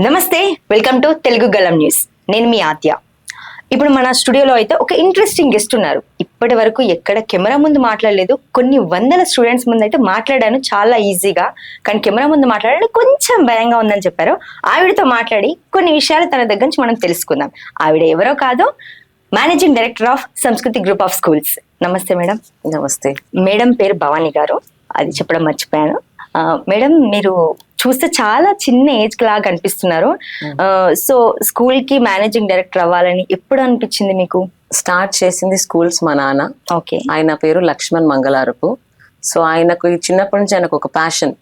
నమస్తే, welcome to Telugu గలం news. నేను మీ ఆద్య. ఇప్పుడు మన స్టూడియోలో అయితే ఒక ఇంట్రెస్టింగ్ గెస్ట్ ఉన్నారు. ఇప్పటి వరకు ఎక్కడ కెమెరా ముందు మాట్లాడలేదు. కొన్ని వందల స్టూడెంట్స్ ముందు అయితే మాట్లాడాను చాలా ఈజీగా, కానీ కెమెరా ముందు మాట్లాడడం కొంచెం భయంగా ఉందని చెప్పారు. ఆవిడతో మాట్లాడి కొన్ని విషయాలు తన దగ్గర నుంచి మనం తెలుసుకుందాం. ఆవిడ ఎవరో కాదు, మేనేజింగ్ డైరెక్టర్ ఆఫ్ సంస్కృతి గ్రూప్ ఆఫ్ స్కూల్స్. నమస్తే మేడం. నమస్తే మేడం పేరు భవానీ గారు, అది చెప్పడం మర్చిపోయాను. మేడం, మీరు చూస్తే చాలా చిన్న ఏజ్ లాగా కనిపిస్తున్నారు. సో స్కూల్ కి మేనేజింగ్ డైరెక్టర్ అవ్వాలని ఎప్పుడు అనిపించింది మీకు? స్టార్ట్ చేసింది స్కూల్స్ మా నాన్న. ఓకే. ఆయన పేరు లక్ష్మణ్ మంగళారపు. సో ఆయనకు చిన్నప్పటి నుంచి ఆయనకు ఒక ప్యాషన్,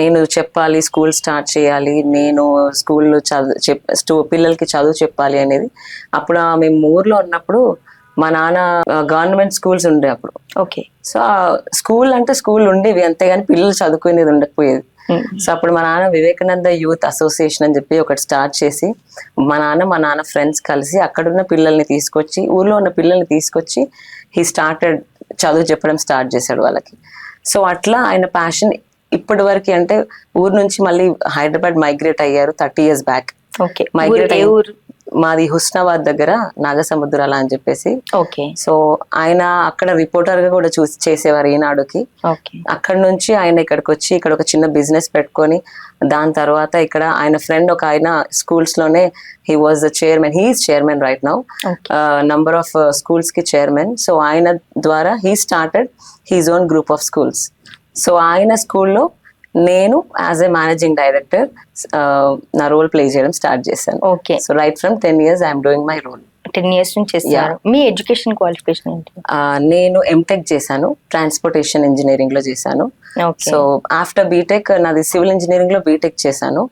నేను చెప్పాలి, స్కూల్ స్టార్ట్ చేయాలి, నేను స్కూల్లో పిల్లలకి చదువు చెప్పాలి అనేది. అప్పుడు మేము ఊర్లో ఉన్నప్పుడు మా నాన్న గవర్నమెంట్ స్కూల్స్ ఉండే అప్పుడు. ఓకే. సో స్కూల్ అంటే స్కూల్ ఉండేవి, అంతేగాని పిల్లలు చదువుకునేది ఉండకపోయేది. సో అప్పుడు మా నాన్న వివేకానంద యూత్ అసోసియేషన్ అని చెప్పి ఒకటి స్టార్ట్ చేసి మా నాన్న ఫ్రెండ్స్ కలిసి అక్కడున్న పిల్లల్ని తీసుకొచ్చి, ఊర్లో ఉన్న పిల్లల్ని తీసుకొచ్చి హీ స్టార్టెడ్ చదువు చెప్పడం స్టార్ట్ చేశాడు వాళ్ళకి. సో అట్లా ఆయన ప్యాషన్ ఇప్పటి వరకు, అంటే ఊరు నుంచి మళ్ళీ హైదరాబాద్ మైగ్రేట్ అయ్యారు 30 years బ్యాక్. ఓకే. మైగ్రేట్ మాది హుస్నాబాద్ దగ్గర నాగసముద్రాల అని చెప్పేసి. ఓకే. సో ఆయన అక్కడ రిపోర్టర్ గా కూడా చేసేవారు ఈనాడుకి. అక్కడ నుంచి ఆయన ఇక్కడికి వచ్చి ఇక్కడ ఒక చిన్న బిజినెస్ పెట్టుకొని, దాని తర్వాత ఇక్కడ ఆయన ఫ్రెండ్ ఒక ఆయన స్కూల్స్ లోనే he was the chairman, he is chairman right now, number of schools కి చైర్మన్. సో ఆయన ద్వారా he started his own group of schools. So ఆయన స్కూల్లో నేను యాజ్ ఎ మేనేజింగ్ డైరెక్టర్ నా రోల్ ప్లే చేయడం స్టార్ట్ చేశాను. Okay. So right from 10 years I'm doing my role. 10 years నుంచి చేస్తున్నారు. మీ ఎడ్యుకేషన్ క్వాలిఫికేషన్ ఏంటి? నేను ఎంటెక్ చేశాను, ట్రాన్స్పోర్టేషన్ ఇంజనీరింగ్ లో చేశాను. సో ఆఫ్టర్ బీటెక్ నాది సివిల్ ఇంజనీరింగ్ లో బీటెక్ చేశాను.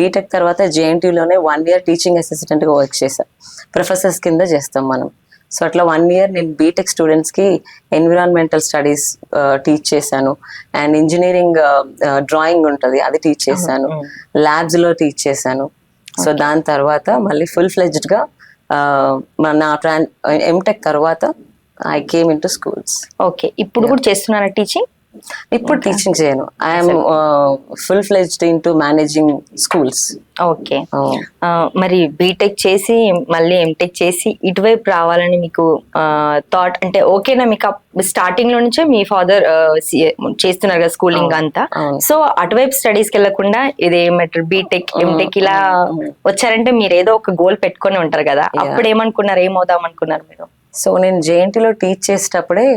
బీటెక్ తర్వాత JNTU లోనే 1 year టీచింగ్ అసిస్టెంట్ గా వర్క్ చేశాను. ప్రొఫెసర్స్ కింద చేస్తాం మనం. సో అట్లా 1 year నేను బీటెక్ స్టూడెంట్స్ కి ఎన్విరాన్మెంటల్ స్టడీస్ టీచ్ చేశాను, అండ్ ఇంజనీరింగ్ డ్రాయింగ్ ఉంటుంది అది టీచ్ చేశాను, ల్యాబ్స్ లో టీచ్ చేశాను. సో దాని తర్వాత మళ్ళీ ఫుల్ ఫ్లెడ్జ్డ్ గా నా ఎంటెక్ తర్వాత I came in to schools. Okay. ఇప్పుడు కూడా చేస్తున్నారా టీచింగ్? ఇప్పుడు టీచింగ్ చేయను, I'm full fledged in to managing schools. Okay. మరి బీటెక్ చేసి మళ్ళీ ఎంటెక్ చేసి ఇటువైపు రావాలని మీకు థాట్ అంటే ఓకేనా? మీకు స్టార్టింగ్ లో నుంచే మీ ఫాదర్ చేస్తున్నారు కదా స్కూలింగ్ అంతా, సో అటువైపు స్టడీస్కి వెళ్లకుండా ఇదేమంటారు బీటెక్ ఎంటెక్ ఇలా వచ్చారంటే మీరు ఏదో ఒక గోల్ పెట్టుకొని ఉంటారు కదా, అప్పుడు ఏమనుకున్నారు, ఏమవుదాం అనుకున్నారు మీరు? సో నేను JNTలో టీచ్ చేసేటప్పుడే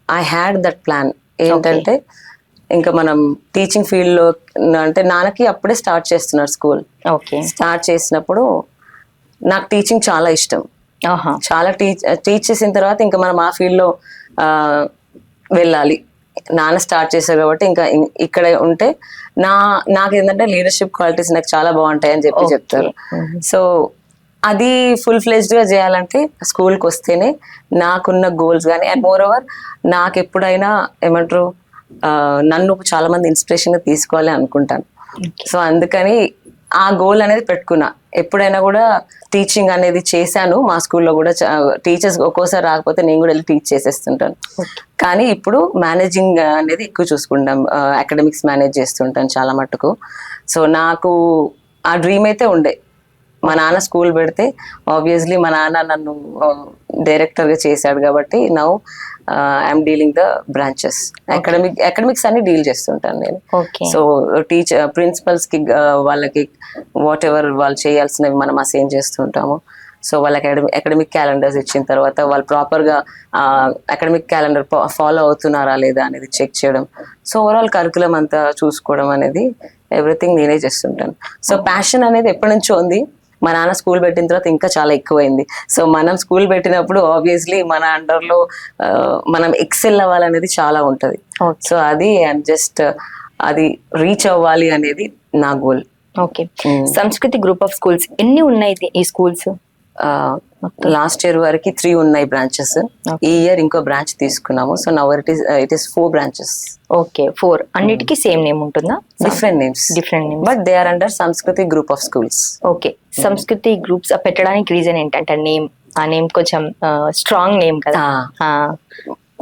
ఐ హ్యాడ్ దట్ ప్లాన్. ఏంటంటే ఇంకా మనం టీచింగ్ ఫీల్డ్ లో, అంటే నాన్నకి అప్పుడే స్టార్ట్ చేస్తున్నారు స్కూల్. స్టార్ట్ చేసినప్పుడు నాకు టీచింగ్ చాలా ఇష్టం. చాలా టీచ్ చేసిన తర్వాత ఇంకా మనం ఆ ఫీల్డ్ లో వెళ్ళాలి. నాన్న స్టార్ట్ చేశారు కాబట్టి ఇంకా ఇక్కడ ఉంటే నాకు ఏంటంటే లీడర్షిప్ క్వాలిటీస్ నాకు చాలా బాగుంటాయి అని చెప్పి చెప్తారు. సో అది ఫుల్ ఫ్లెజ్డ్ గా చేయాలంటే స్కూల్కి వస్తేనే నాకున్న గోల్స్ కానీ, అండ్ మోర్ ఓవర్ నాకు ఎప్పుడైనా ఏమంటారు నన్ను చాలా మంది ఇన్స్పిరేషన్ గా తీసుకోవాలి అనుకుంటాను. సో అందుకని ఆ గోల్ అనేది పెట్టుకున్నా. ఎప్పుడైనా కూడా టీచింగ్ అనేది చేశాను, మా స్కూల్లో కూడా టీచర్స్ ఒక్కోసారి రాకపోతే నేను కూడా వెళ్ళి టీచ్ చేసేస్తుంటాను. కానీ ఇప్పుడు మేనేజింగ్ అనేది ఎక్కువ చూసుకుంటాం, అకాడమిక్స్ మేనేజ్ చేస్తుంటాను చాలా మటుకు. సో నాకు ఆ డ్రీమ్ అయితే ఉండే. మా నాన్న స్కూల్ పెడితే ఆబ్వియస్లీ మా నాన్న నన్ను డైరెక్టర్ గా చేశాడు కాబట్టి now I'm dealing the branches. Academics అన్ని డీల్ చేస్తుంటాను నేను. సో ప్రిన్సిపల్స్ కి వాళ్ళకి వాట్ ఎవర్ వాళ్ళు చేయాల్సినవి మనం అసైన్ చేస్తుంటాము. సో వాళ్ళకి అకాడమిక్ క్యాలెండర్స్ ఇచ్చిన తర్వాత వాళ్ళు ప్రాపర్ గా అకాడమిక్ క్యాలెండర్ ఫాలో అవుతున్నారా లేదా అనేది చెక్ చేయడం. సో ఓవరాల్ కరికులం అంతా చూసుకోవడం అనేది ఎవ్రీథింగ్ నేనే చేస్తుంటాను. సో ప్యాషన్ అనేది ఎప్పటి నుంచో ఉంది. మా నాన్న స్కూల్ పెట్టిన తర్వాత ఇంకా చాలా ఎక్కువైంది. సో మనం స్కూల్ పెట్టినప్పుడు ఆబ్వియస్లీ మన అండర్ లో మనం ఎక్సెల్ అవ్వాలనేది చాలా ఉంటది. సో అది జస్ట్ అది రీచ్ అవ్వాలి అనేది నా గోల్. ఓకే. సంస్కృతి గ్రూప్ ఆఫ్ స్కూల్స్ ఎన్ని ఉన్నాయి ఈ స్కూల్స్? లాస్ట్ ఇయర్ వరకు 3 ఉన్నాయి బ్రాంచెస్. ఈ ఇయర్ ఇంకో బ్రాంచ్ తీసుకున్నాము. So now it is 4 branches. Okay. 4 అన్నిటికీ సేమ్ నేమ్ ఉంటుందా? Different names but they are under Sanskriti group of schools. Okay. Sanskriti groups పెట్టడానికి రీజన్ ఏంటంటే ఆ నేమ్ కొంచెం స్ట్రాంగ్ నేమ్ కదా.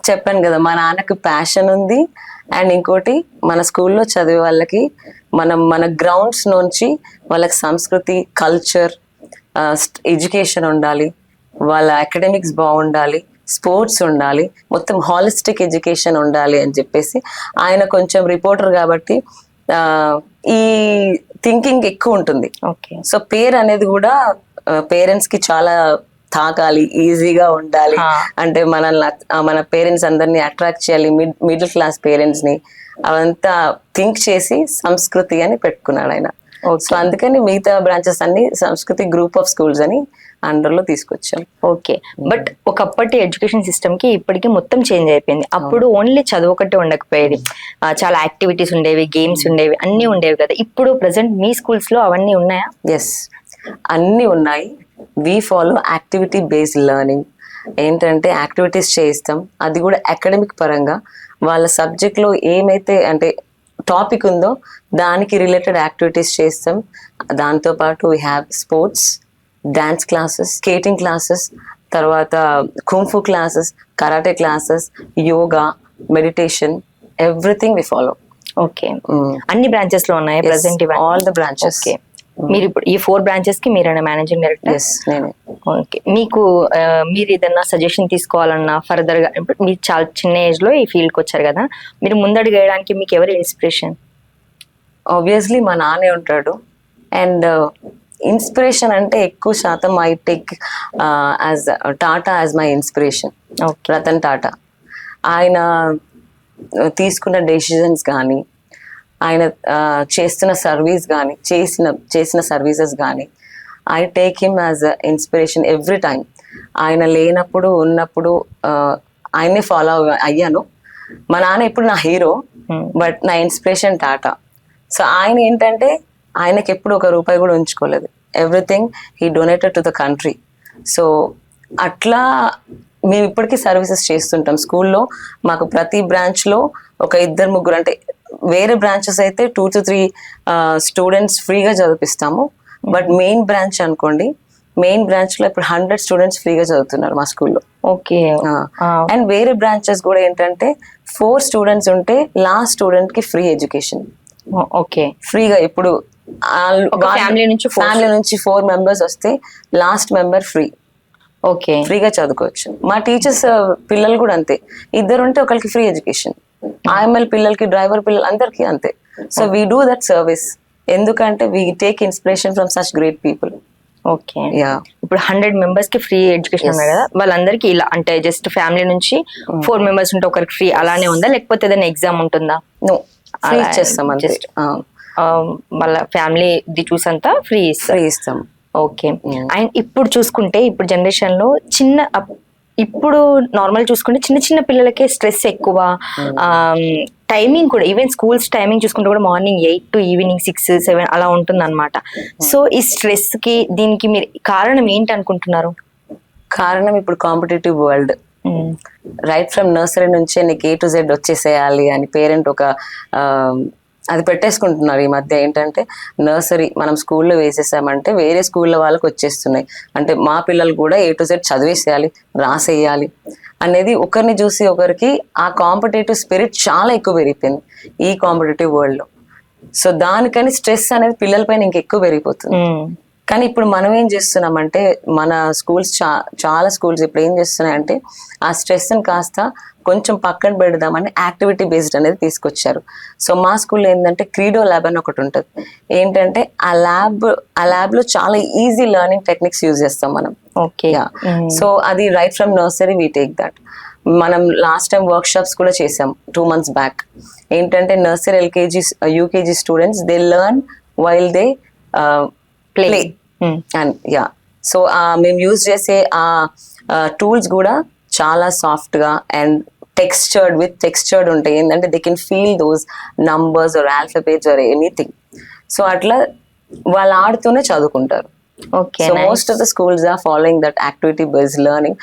చెప్పాను కదా, మా నాన్నకు ప్యాషన్ ఉంది, అండ్ ఇంకోటి మన స్కూల్లో చదివే వాళ్ళకి మన గ్రౌండ్స్ నుంచి వాళ్ళకి సంస్కృతి, కల్చర్, ఎడ్యుకేషన్ ఉండాలి, వాళ్ళ అకాడమిక్స్ బాగుండాలి, స్పోర్ట్స్ ఉండాలి, మొత్తం హాలిస్టిక్ ఎడ్యుకేషన్ ఉండాలి అని చెప్పేసి ఆయన కొంచెం రిపోర్టర్ కాబట్టి ఈ థింకింగ్ ఎక్కువ ఉంటుంది. ఓకే. సో పేరు అనేది కూడా పేరెంట్స్ కి చాలా తాకాలి, ఈజీగా ఉండాలి, అంటే మన పేరెంట్స్ అందరినీ అట్రాక్ట్ చేయాలి, మిడిల్ క్లాస్ పేరెంట్స్ ని, అవంతా థింక్ చేసి సంస్కృతి అని పెట్టుకున్నాడు ఆయన. సో అందుకని మిగతా బ్రాంచెస్ అన్ని సంస్కృతి గ్రూప్ ఆఫ్ స్కూల్స్ అని అండర్ లో తీసుకొచ్చాం. ఓకే. బట్ ఒకప్పటి ఎడ్యుకేషన్ సిస్టమ్ కి ఇప్పటికి మొత్తం చేంజ్ అయిపోయింది. అప్పుడు ఓన్లీ చదువు ఒకటే ఉండకపోయేది, చాలా యాక్టివిటీస్ ఉండేవి, గేమ్స్ ఉండేవి, అన్ని ఉండేవి కదా. ఇప్పుడు ప్రెసెంట్ మీ స్కూల్స్ లో అవన్నీ ఉన్నాయా? ఎస్, అన్ని ఉన్నాయి. We follow activity based learning. ఏంటంటే యాక్టివిటీస్ చేయిస్తాం, అది కూడా అకాడమిక్ పరంగా వాళ్ళ సబ్జెక్ట్ లో ఏమైతే అంటే టాపిక్ ఉందో దానికి రిలేటెడ్ యాక్టివిటీస్ చేస్తాం. దాంతో పాటు we have sports, dance classes, skating classes, తర్వాత kung fu classes, karate classes, yoga, meditation, everything we follow. Okay. అన్ని బ్రాంచెస్ లో ఉన్నాయి present? All the branches. Okay. మీరు ఇప్పుడు ఈ 4 బ్రాంచెస్ కి మీరైనా మేనేజింగ్ డైరెక్టర్? ఎస్, నేనే. ఓకే. మీకు మీరు ఏదన్నా సజెషన్ తీసుకోవాలన్నా ఫర్దర్ గా, మీరు చాలా చిన్న ఏజ్ లో ఈ ఫీల్డ్ కి వచ్చారు కదా, మీరు ముందడుగు వేయడానికి మీకు ఎవరు ఇన్స్పిరేషన్? ఆబ్వియస్లీ మా నాన్నే ఉంటాడు. అండ్ ఇన్స్పిరేషన్ అంటే ఎక్కువ శాతం I take as Tata as my inspiration. Ratan Tata. ఆయన తీసుకున్న డెసిషన్స్ కానీ, ఆయన చేస్తున్న సర్వీస్ కానీ, చేసిన సర్వీసెస్ కానీ, I take him as a inspiration every time. ఆయన లేనప్పుడు ఉన్నప్పుడు ఆయన్నే ఫాలో అయ్యాను. మా నాన్న ఇప్పుడు నా హీరో, బట్ నా ఇన్స్పిరేషన్ టాటా. సో ఆయన ఏంటంటే ఆయనకి ఎప్పుడు ₹1 కూడా ఉంచుకోలేదు. Everything he donated to the country. So అట్లా మేము ఇప్పటికీ సర్వీసెస్ చేస్తుంటాం. స్కూల్లో మాకు ప్రతి బ్రాంచ్లో ఒక 2-3, అంటే వేరే బ్రాంచెస్ అయితే 2 to 3 స్టూడెంట్స్ ఫ్రీగా చదివిస్తాము. బట్ మెయిన్ బ్రాంచ్ అనుకోండి, మెయిన్ బ్రాంచ్ లో ఇప్పుడు 100 స్టూడెంట్స్ ఫ్రీగా చదువుతున్నారు మా స్కూల్లో. ఓకే. అండ్ వేరే బ్రాంచెస్ కూడా ఏంటంటే 4 స్టూడెంట్స్ ఉంటే లాస్ట్ స్టూడెంట్ కి ఫ్రీ ఎడ్యుకేషన్. ఓకే. ఫ్రీగా. ఇప్పుడు ఫ్యామిలీ నుంచి 4 మెంబర్స్ వస్తే లాస్ట్ మెంబర్ ఫ్రీ. ఓకే. ఫ్రీగా చదువుకోవచ్చు. మా టీచర్స్ పిల్లలు కూడా అంతే, 2 ఉంటే ఒకరికి ఫ్రీ ఎడ్యుకేషన్. IML పిల్లలకి, డ్రైవర్ పిల్లలు అందరికీ అంతే. So we do that service. ఎందుకంటే we take inspiration from such great people. Okay. ఇప్పుడు 100 మెంబర్స్ కి ఫ్రీ ఎడ్యుకేషన్ ఉన్నాయి కదా, వాళ్ళందరికీ ఇలా అంటే జస్ట్ ఫ్యామిలీ నుంచి 4 మెంబర్స్ ఉంటే ఒకరికి ఫ్రీ అలానే ఉందా, లేకపోతే ఏదైనా ఎగ్జామ్ ఉంటుందా? నో, ఫ్రీ ఇచ్చేస్తాం. జస్ట్ వాళ్ళ ఫ్యామిలీ ది చూసంతా ఫ్రీ ఇస్తాం. ఓకే. అండ్ ఇప్పుడు చూసుకుంటే ఇప్పుడు జనరేషన్ లో ఇప్పుడు నార్మల్ చూసుకుంటే చిన్న చిన్న పిల్లలకే స్ట్రెస్ ఎక్కువ. టైమింగ్ కూడా, ఈవెన్ స్కూల్స్ టైమింగ్ చూసుకుంటే కూడా మార్నింగ్ 8 to ఈవినింగ్ 6, 7 అలా ఉంటుంది అనమాట. సో ఈ స్ట్రెస్ కి దీనికి మీరు కారణం ఏంటి అనుకుంటున్నారు? కారణం ఇప్పుడు competitive world. Right from nursery నుంచే నీకు A to Z వచ్చేసేయాలి అని పేరెంట్ ఒక అది పెట్టేసుకుంటున్నారు ఈ మధ్య. ఏంటంటే నర్సరీ మనం స్కూల్లో వేసేసామంటే వేరే స్కూళ్ళ వాళ్ళకి వచ్చేస్తున్నాయి. అంటే మా పిల్లలు కూడా A to Z చదివేసేయాలి, రాసేయాలి అనేది ఒకరిని చూసి ఒకరికి ఆ కాంపిటేటివ్ స్పిరిట్ చాలా ఎక్కువ పెరిగిపోయింది ఈ కాంపిటేటివ్ వరల్డ్ లో. సో దానికని స్ట్రెస్ అనేది పిల్లల పైన ఇంకెక్కువ పెరిగిపోతుంది. కానీ ఇప్పుడు మనం ఏం చేస్తున్నామంటే మన స్కూల్స్ చాలా స్కూల్స్ ఇప్పుడు ఏం చేస్తున్నాయంటే ఆ స్ట్రెస్ని కాస్త కొంచెం పక్కన పెడదామని యాక్టివిటీ బేస్డ్ అనేది తీసుకొచ్చారు. సో మా స్కూల్లో ఏంటంటే క్రీడో ల్యాబ్ అని ఒకటి ఉంటుంది. ఏంటంటే ఆ ల్యాబ్ లో చాలా ఈజీ లెర్నింగ్ టెక్నిక్స్ యూజ్ చేస్తాం మనం. ఓకే. సో అది right from nursery we take that. మనం లాస్ట్ టైం వర్క్ షాప్స్ కూడా చేసాం 2 months బ్యాక్. ఏంటంటే nursery, LKG, UKG students they learn while they play. And so మేము యూజ్ చేసే ఆ టూల్స్ కూడా చాలా సాఫ్ట్ గా అండ్ టెక్స్చర్డ్ ఉంటాయి. ఏంటంటే they can feel those numbers or alphabets or anything. So అట్లా వాళ్ళు ఆడుతూనే చదువుకుంటారు. So most of the schools are following that activity based learning,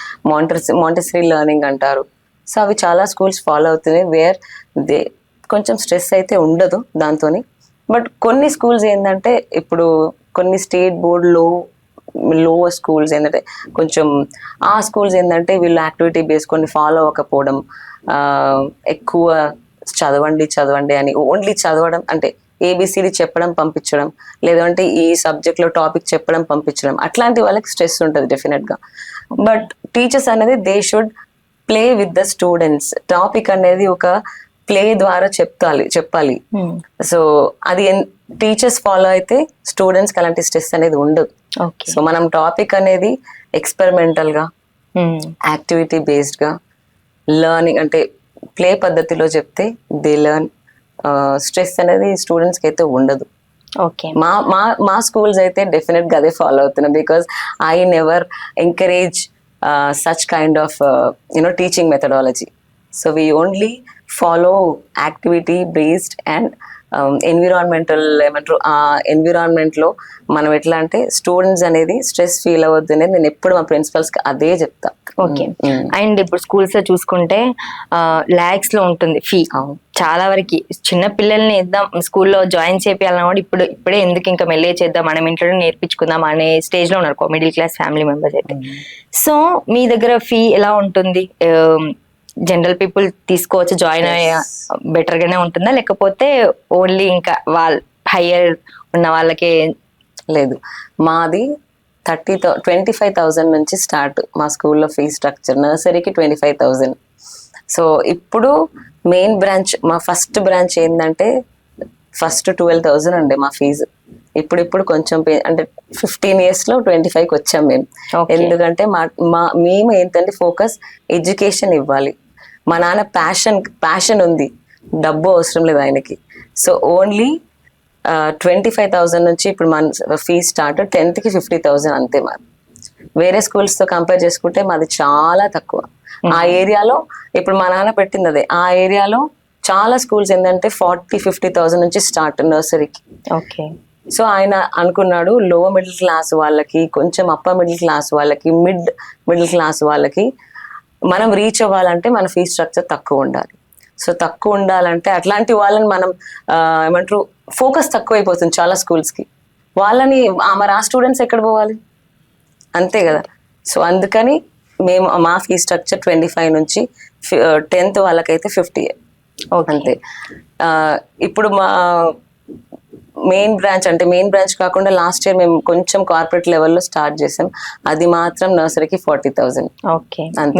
Montessori learning అంటారు. సో అవి చాలా స్కూల్స్ ఫాలో అవుతున్నాయి, వేర్ దే కొంచెం స్ట్రెస్ అయితే ఉండదు దాంతోని. బట్ కొన్ని స్కూల్స్ ఏంటంటే ఇప్పుడు కొన్ని స్టేట్ బోర్డ్ లో స్కూల్స్ ఏంటంటే కొంచెం ఆ స్కూల్స్ ఏంటంటే వీళ్ళు యాక్టివిటీ బేస్ కొన్ని ఫాలో అవ్వకపోవడం, ఎక్కువ చదవండి అని ఓన్లీ చదవడం, అంటే ఏబిసిడి చెప్పడం పంపించడం, లేదంటే ఈ సబ్జెక్ట్ లో టాపిక్ చెప్పడం పంపించడం, అట్లాంటి వాళ్ళకి స్ట్రెస్ ఉంటుంది డెఫినెట్ గా. బట్ టీచర్స్ అనేది they should play with the students. Topic అనేది ఒక ప్లే ద్వారా చెప్పాలి. సో అది టీచర్స్ ఫాలో అయితే స్టూడెంట్స్ కి అలాంటి స్ట్రెస్ అనేది ఉండదు. సో మనం టాపిక్ అనేది ఎక్స్పెరిమెంటల్ గా, యాక్టివిటీ బేస్డ్ గా, లర్నింగ్ అంటే ప్లే పద్ధతిలో చెప్తే దే లర్న్. స్ట్రెస్ అనేది స్టూడెంట్స్ కి అయితే ఉండదు. ఓకే, మా స్కూల్స్ అయితే డెఫినెట్ గా అదే ఫాలో అవుతున్నాం. Because I never encourage such kind of teaching methodology. So we only follow activity based and environmental. ఏమంటారు, ఆ ఎన్విరాన్మెంట్ లో మనం ఎట్లా అంటే స్టూడెంట్స్ అనేది స్ట్రెస్ ఫీల్ అవ్వద్దు అనేది నేను ఎప్పుడు మా ప్రిన్సిపల్స్ కి అదే చెప్తా. ఓకే. అండ్ ఇప్పుడు స్కూల్స్ లో చూసుకుంటే లాక్స్ లో ఉంటుంది ఫీ. చాలా వరకు చిన్న పిల్లల్ని ఇద్దాం స్కూల్లో జాయిన్ చేయాలన్నా కూడా ఇప్పుడే ఎందుకు, ఇంకా మెల్లే చేద్దాం, మనం ఇంట్లో నేర్పించుకుందాం అనే స్టేజ్ లో ఉన్నారు మిడిల్ క్లాస్ ఫ్యామిలీ మెంబర్స్ అయితే. సో మీ దగ్గర ఫీ ఎలా ఉంటుంది? జనరల్ పీపుల్ తీసుకోవచ్చు, జాయిన్ అయ్యే బెటర్ గానే ఉంటుందా, లేకపోతే ఓన్లీ ఇంకా వాళ్ళ హయ్యర్ ఉన్న వాళ్ళకే? లేదు, మాది 25,000 నుంచి స్టార్ట్ మా స్కూల్లో ఫీ స్ట్రక్చర్. నర్సరీకి 25,000. సో ఇప్పుడు మెయిన్ బ్రాంచ్, మా ఫస్ట్ బ్రాంచ్ ఏంటంటే ఫస్ట్ 12,000 అండి మా ఫీజు. ఇప్పుడు కొంచెం అంటే 15 years లో 25కి వచ్చాం మేము. ఎందుకంటే మేము ఏంటంటే ఫోకస్ ఎడ్యుకేషన్ ఇవ్వాలి. మా నాన్న ప్యాషన్ ఉంది, డబ్బు అవసరం లేదు ఆయనకి. సో ఓన్లీ 25,000 నుంచి ఇప్పుడు మన ఫీజ్ స్టార్ట్. 10th కి 50,000 అంతే. మరి వేరే స్కూల్స్ తో కంపేర్ చేసుకుంటే మాది చాలా తక్కువ. ఆ ఏరియాలో ఇప్పుడు మా నాన్న పెట్టింది అదే. ఆ ఏరియాలో చాలా స్కూల్స్ ఏంటంటే 40,000-50,000 నుంచి స్టార్ట్ నర్సరీకి. ఓకే. సో ఆయన అనుకున్నాడు లో మిడిల్ క్లాస్ వాళ్ళకి, కొంచెం అప్పర్ మిడిల్ క్లాస్ వాళ్ళకి, మిడిల్ క్లాస్ వాళ్ళకి మనం రీచ్ అవ్వాలంటే మన ఫీ స్ట్రక్చర్ తక్కువ ఉండాలి. సో తక్కువ ఉండాలంటే అట్లాంటి వాళ్ళని మనం ఏమంటారు ఫోకస్ తక్కువ అయిపోతుంది చాలా స్కూల్స్ కి. వాళ్ళని మరి ఆ స్టూడెంట్స్ ఎక్కడ పోవాలి, అంతే కదా. సో అందుకని మేము మా ఫీ స్ట్రక్చర్ 25 నుంచి 10th వాళ్ళకైతే 50 అంతే. ఇప్పుడు మా మెయిన్ బ్రాంచ్ కాకుండా లాస్ట్ ఇయర్ మేము కొంచెం కార్పొరేట్ లెవెల్లో స్టార్ట్ చేసాం. అది మాత్రం నర్సరీకి 40,000.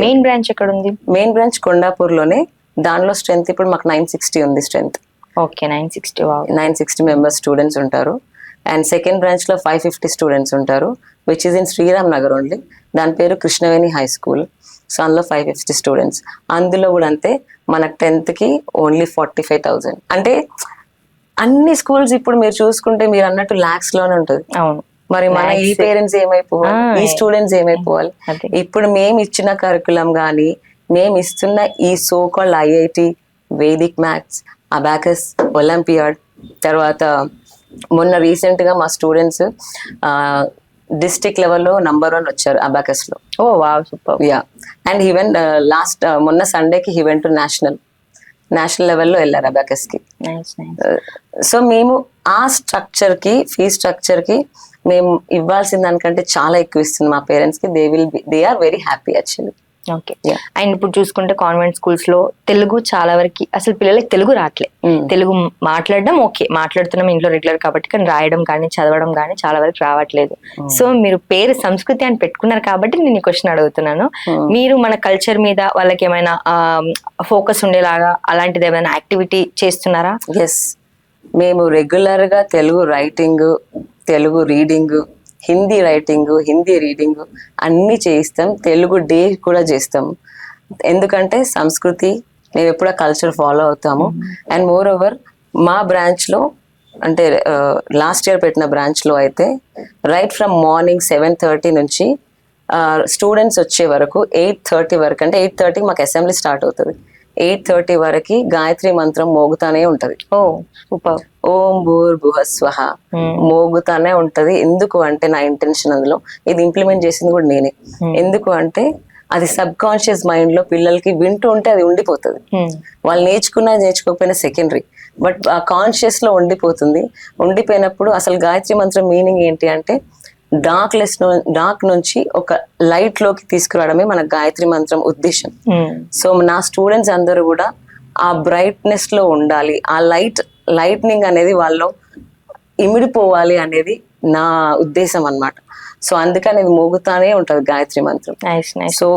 మెయిన్ బ్రాంచ్ ఎక్కడ ఉంది? మెయిన్ బ్రాంచ్ కొండాపూర్లోనే. దానిలో స్ట్రెంత్ ఇప్పుడు మాకు 960 ఉంది స్ట్రెంత్. ఓకే, 960 మెంబర్స్ స్టూడెంట్స్ ఉంటారు. అండ్ సెకండ్ బ్రాంచ్ లో 550 స్టూడెంట్స్ ఉంటారు, which is in Shriram Nagar only. దాని పేరు కృష్ణవేణి హై స్కూల్. సో అందులో 550 స్టూడెంట్స్. అందులో కూడా అంతే, మనకు 10th కి ఓన్లీ 45,000. అంటే అన్ని స్కూల్స్ ఇప్పుడు మీరు చూసుకుంటే మీరు అన్నట్టు లాక్స్ లోనే ఉంటుంది. అవును. మరి మన ఈ పేరెంట్స్ ఏమైపోవాలి, ఈ స్టూడెంట్స్ ఏమైపోవాలి? ఇప్పుడు మేము ఇచ్చిన కరికులం కానీ, మేము ఇస్తున్న ఈ so called IIT, Vedic maths, abacus, olympiad, తర్వాత మొన్న రీసెంట్ గా మా స్టూడెంట్స్ డిస్ట్రిక్ట్ లెవెల్లో నంబర్ 1 వచ్చారు అబాకస్ లో. Oh wow, super. Yeah. And even మొన్న సండేకి హీ వెంట్ టు నేషనల్ లెవెల్లో వెళ్ళారు అబాకస్ కి. సో మేము ఆ స్ట్రక్చర్ కి, ఫీ స్ట్రక్చర్ కి మేము ఇవ్వాల్సిన దానికంటే చాలా ఎక్కువ ఇస్తుంది మా పేరెంట్స్ కి. They are very happy actually. Okay. And ఇప్పుడు చూసుకుంటే కాన్వెంట్ స్కూల్స్ లో తెలుగు చాలా వరకు అసలు పిల్లలకి తెలుగు రావట్లే. తెలుగు మాట్లాడడం ఓకే, మాట్లాడుతున్నాం ఇంట్లో రెగ్యులర్ కాబట్టి, కానీ రాయడం కానీ చదవడం కానీ చాలా వరకు రావట్లేదు. సో మీరు పేరు సంస్కృతి అని పెట్టుకున్నారు కాబట్టి నేను ఈ క్వశ్చన్ అడుగుతున్నాను. మీరు మన కల్చర్ మీద వాళ్ళకి ఏమైనా ఫోకస్ ఉండేలాగా అలాంటిది ఏమైనా యాక్టివిటీ చేస్తున్నారా? ఎస్, మేము రెగ్యులర్ గా Telugu writing, Telugu reading, Hindi writing, Hindi reading అన్ని చేయిస్తాం. తెలుగు డే కూడా చేస్తాము. ఎందుకంటే సంస్కృతి, మేము ఎప్పుడూ కల్చర్ ఫాలో అవుతాము. అండ్ మోర్ ఓవర్ మా బ్రాంచ్ లో అంటే లాస్ట్ ఇయర్ పెట్టిన బ్రాంచ్ లో అయితే రైట్ ఫ్రమ్ మార్నింగ్ 7:30 నుంచి స్టూడెంట్స్ వచ్చే వరకు 8:30 వరకు, అంటే 8:30కి మాకు అసెంబ్లీ స్టార్ట్ అవుతుంది. 8:30 వరకు గాయత్రి మంత్రం మోగుతానే ఉంటది. ఓ సూపర్. ఓం భూర్భువః స్వః మోగుతానే ఉంటది. ఎందుకు అంటే నా ఇంటెన్షన్ అందులో, ఇది ఇంప్లిమెంట్ చేసింది కూడా నేనే. ఎందుకు అంటే అది సబ్ కాన్షియస్ మైండ్ లో పిల్లలకి వింటూ ఉంటే అది ఉండిపోతుంది. వాళ్ళు నేర్చుకోకపోయినా సెకండరీ, బట్ ఆ కాన్షియస్ లో ఉండిపోతుంది. ఉండిపోయినప్పుడు అసలు గాయత్రి మంత్రం మీనింగ్ ఏంటి అంటే డార్క్ నుంచి ఒక లైట్ లోకి తీసుకురావడమే మన గాయత్రి మంత్రం ఉద్దేశం. సో నా స్టూడెంట్స్ అందరూ కూడా ఆ బ్రైట్నెస్ లో ఉండాలి, ఆ లైట్ లైట్నింగ్ అనేది వాళ్ళు ఇమిడిపోవాలి అనేది నా ఉద్దేశం అన్నమాట. సో అందుకని అది మోగుతానే ఉంటది గాయత్రి మంత్రం. సో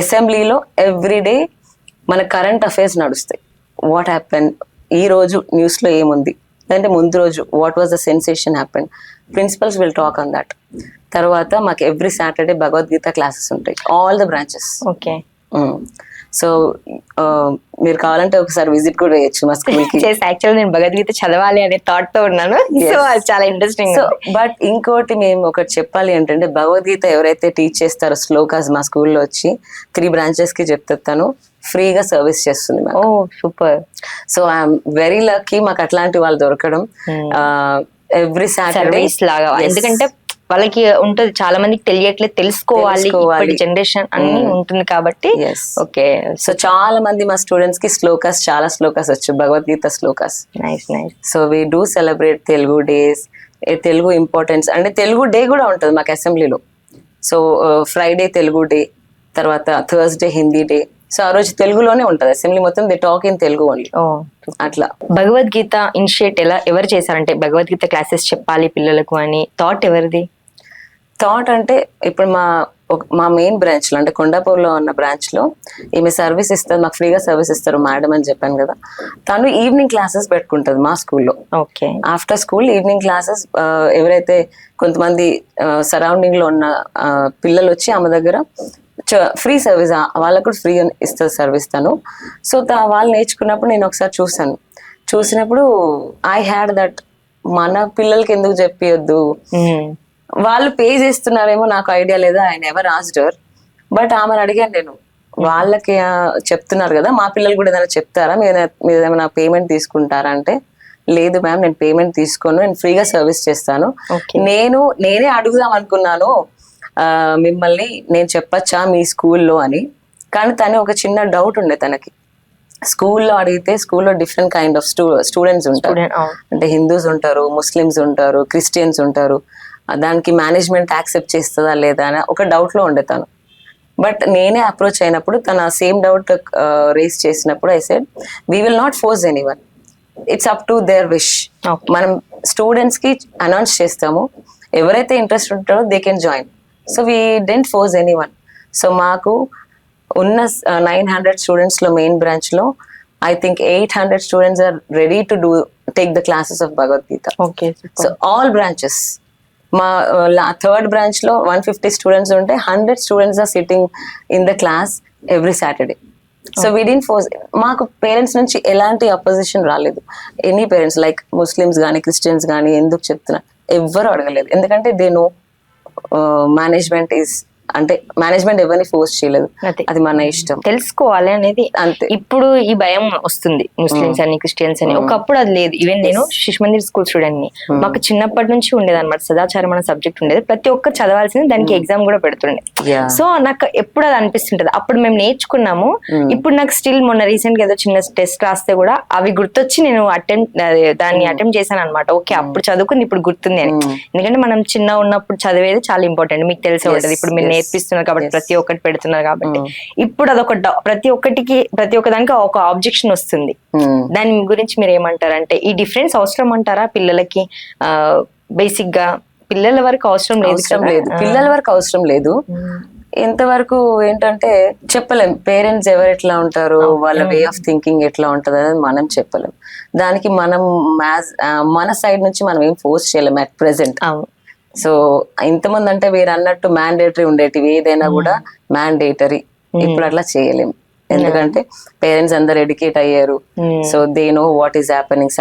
అసెంబ్లీలో ఎవ్రీడే మన కరెంట్ అఫైర్స్ నడుస్తాయి. వాట్ హ్యాపెన్, ఈ రోజు న్యూస్ లో ఏముంది, అంటే ముందు రోజు what was the sensation happen, principals will talk on that. తర్వాత మాకు ఎవ్రీ సాటర్డే భగవద్గీత క్లాసెస్ ఉంటాయి, all the branches. Okay. So మీరు కావాలంటే ఒకసారి విజిట్ కూడా వేయచ్చు మా స్కూల్ కి. యాక్చువల్ నేను భగవద్గీత చదవాలి అనే థాట్ తో ఉన్నాను. సో అది చాలా ఇంట్రెస్టింగ్. సో బట్ ఇంకోటి మేము ఒకటి చెప్పాలి ఏంటంటే, భగవద్గీత ఎవరైతే టీచ్ చేస్తారో శ్లోకాస్ మా స్కూల్లో వచ్చి 3 branches కి చెప్తాను, ఫ్రీగా సర్వీస్ చేస్తుంది. Oh super. So I'm very lucky మాకు అట్లాంటి వాళ్ళు దొరకడం. ఎవ్రీ సాటర్డే లాగా, ఎందుకంటే వాళ్ళకి ఉంటుంది, చాలా మందికి తెలియట్లేదు, తెలుసుకోవాలి జనరేషన్ అన్ని ఉంటుంది కాబట్టి. ఓకే. సో చాలా మంది మా స్టూడెంట్స్ కి శ్లోకాస్, చాలా శ్లోకాస్ వచ్చు, Bhagavad Gita shlokas. Nice nice. So we do celebrate Telugu days, Telugu importance అంటే తెలుగు డే కూడా ఉంటుంది మాకు అసెంబ్లీలో. సో ఫ్రైడే తెలుగు డే, తర్వాత థర్స్డే హిందీ డే. సో ఆ రోజు తెలుగులోనే ఉంటది అసెంబ్లీ మొత్తం, they talk in Telugu only. అట్లా. భగవద్గీత ఇనిషియేట్ ఎవరు చేశారంటే భగవద్గీత క్లాసెస్ చెప్పాలి పిల్లలకు అని థాట్ ఎవరిది? థాట్ అంటే ఇప్పుడు మా మెయిన్ బ్రాంచ్ లో, అంటే కొండాపూర్లో ఉన్న బ్రాంచ్ లో ఈమె సర్వీస్ ఇస్తారు, మాకు ఫ్రీగా సర్వీస్ ఇస్తారు మేడం అని చెప్పాను కదా. తను ఈవినింగ్ క్లాసెస్ పెట్టుకుంటది మా స్కూల్లో. Okay. After school evening classes ఎవరైతే కొంతమంది సరౌండింగ్ లో ఉన్న పిల్లలు వచ్చి ఆమె దగ్గర ఫ్రీ సర్వీస్, వాళ్ళకు కూడా ఫ్రీ ఇస్తుంది సర్వీస్ తను. సో వాళ్ళు నేర్చుకున్నప్పుడు నేను ఒకసారి చూసినప్పుడు ఐ హ్యాడ్ దట్, మన పిల్లలకి ఎందుకు చెప్పియొద్దు, వాళ్ళు పే చేస్తున్నారేమో నాకు ఐడియా లేదు, ఆయన ఎవరు ఆస్డర్. బట్ ఆమెను అడిగాను నేను, వాళ్ళకి చెప్తున్నారు కదా, మా పిల్లలు కూడా ఏదైనా చెప్తారా, మీరు ఏమైనా పేమెంట్ తీసుకుంటారా అంటే, లేదు మ్యామ్ నేను పేమెంట్ తీసుకోను, నేను ఫ్రీగా సర్వీస్ చేస్తాను. నేనే అడుగుదాం అనుకున్నాను మిమ్మల్ని, నేను చెప్పచ్చా మీ స్కూల్లో అని. కానీ తను ఒక చిన్న డౌట్ ఉండే తనకి, స్కూల్లో అడిగితే స్కూల్లో డిఫరెంట్ కైండ్ ఆఫ్ స్టూడెంట్స్ ఉంటారు, అంటే హిందూస్ ఉంటారు, ముస్లిమ్స్ ఉంటారు, క్రిస్టియన్స్ ఉంటారు, దానికి మేనేజ్మెంట్ యాక్సెప్ట్ చేస్తుందా లేదా అని ఒక డౌట్ లో ఉండే తను. బట్ నేనే అప్రోచ్ అయినప్పుడు తన సేమ్ డౌట్ రేస్ చేసినప్పుడు I said we will not force anyone, it's up to their wish. మనం స్టూడెంట్స్ కి అనౌన్స్ చేస్తాము, ఎవరైతే ఇంట్రెస్ట్ ఉంటారో they can join. So we didn't force anyone. So మాకు ఉన్న 900 స్టూడెంట్స్ లో మెయిన్ బ్రాంచ్ లో I think 800 students are ready to take the classes of Bhagavad Gita. Okay. So all branches. మా third branch లో 150 students ఉంటే 100 students are sitting in the class every Saturday. So we didn't force. మాకు parents నుంచి ఎలాంటి opposition రాలేదు. Any parents like Muslims కానీ Christians కానీ ఎందుకు చెప్తున్నా ఎవ్వరు అడగలేదు. ఎందుకంటే దే నో మేనేజ్మెంట్ ఈస్, అంటే మేనేజ్మెంట్ ఎవరిని ఫోర్స్ చేయలేదు, అది మన ఇష్టం. తెలుసుకోవాలి అనేది అంతే. ఇప్పుడు ఈ భయం వస్తుంది ముస్లిమ్స్ అని క్రిస్టియన్స్ అని, ఒకప్పుడు అది లేదు. ఈవెన్ నేను శిశు మందిర్ స్కూల్ స్టూడెంట్ ని, మాకు చిన్నప్పటి నుంచి ఉండేది అనమాట, సదాచారం అనే సబ్జెక్ట్ ఉండేది, ప్రతి ఒక్కరు చదవాల్సింది, దానికి ఎగ్జామ్ కూడా పెడుతుండే. సో నాకు ఎప్పుడు అది అనిపిస్తుంటది, అప్పుడు మేము నేర్చుకున్నాము. ఇప్పుడు నాకు స్టిల్ మొన్న రీసెంట్ గా ఏదో చిన్న టెస్ట్ రాస్తే కూడా అవి గుర్తొచ్చి నేను దాన్ని అటెంప్ట్ చేశాను అనమాట. ఓకే అప్పుడు చదువుకుంది ఇప్పుడు గుర్తుంది అని. ఎందుకంటే మనం చిన్న ఉన్నప్పుడు చదివేది చాలా ఇంపార్టెంట్, మీకు తెలిసే ఉంటది. ఇప్పుడు మీరు నేర్పిస్తున్నారు కాబట్టి ప్రతి ఒక్కటి పెడుతున్నారు కాబట్టి ఇప్పుడు అదొక ప్రతి ఒక్క దానికి ఒక ఆబ్జెక్షన్ వస్తుంది. దాని గురించి మీరు ఏమంటారంటే ఈ డిఫరెన్స్ అవసరం అంటారా పిల్లలకి? బేసిక్ గా పిల్లల వరకు అవసరం లేదు, పిల్లల వరకు అవసరం లేదు. ఎంతవరకు ఏంటంటే చెప్పలేం, పేరెంట్స్ ఎవరు ఎట్లా ఉంటారు, వాళ్ళ వే ఆఫ్ థింకింగ్ ఎట్లా ఉంటది అనేది మనం చెప్పలేం. దానికి మనం మన సైడ్ నుంచి మనం ఏం ఫోర్స్ చేయలేం అట్ ప్రెసెంట్. సో ఇంతమంది అంటే మీరు అన్నట్టు మ్యాండేటరీ ఉండేటివి ఏదైనా కూడా మ్యాండేటరీ, ఇప్పుడు అట్లా చేయలేము. ఎందుకంటే పేరెంట్స్ అందరు ఎడ్యుకేట్ అయ్యారు. So they know what is happening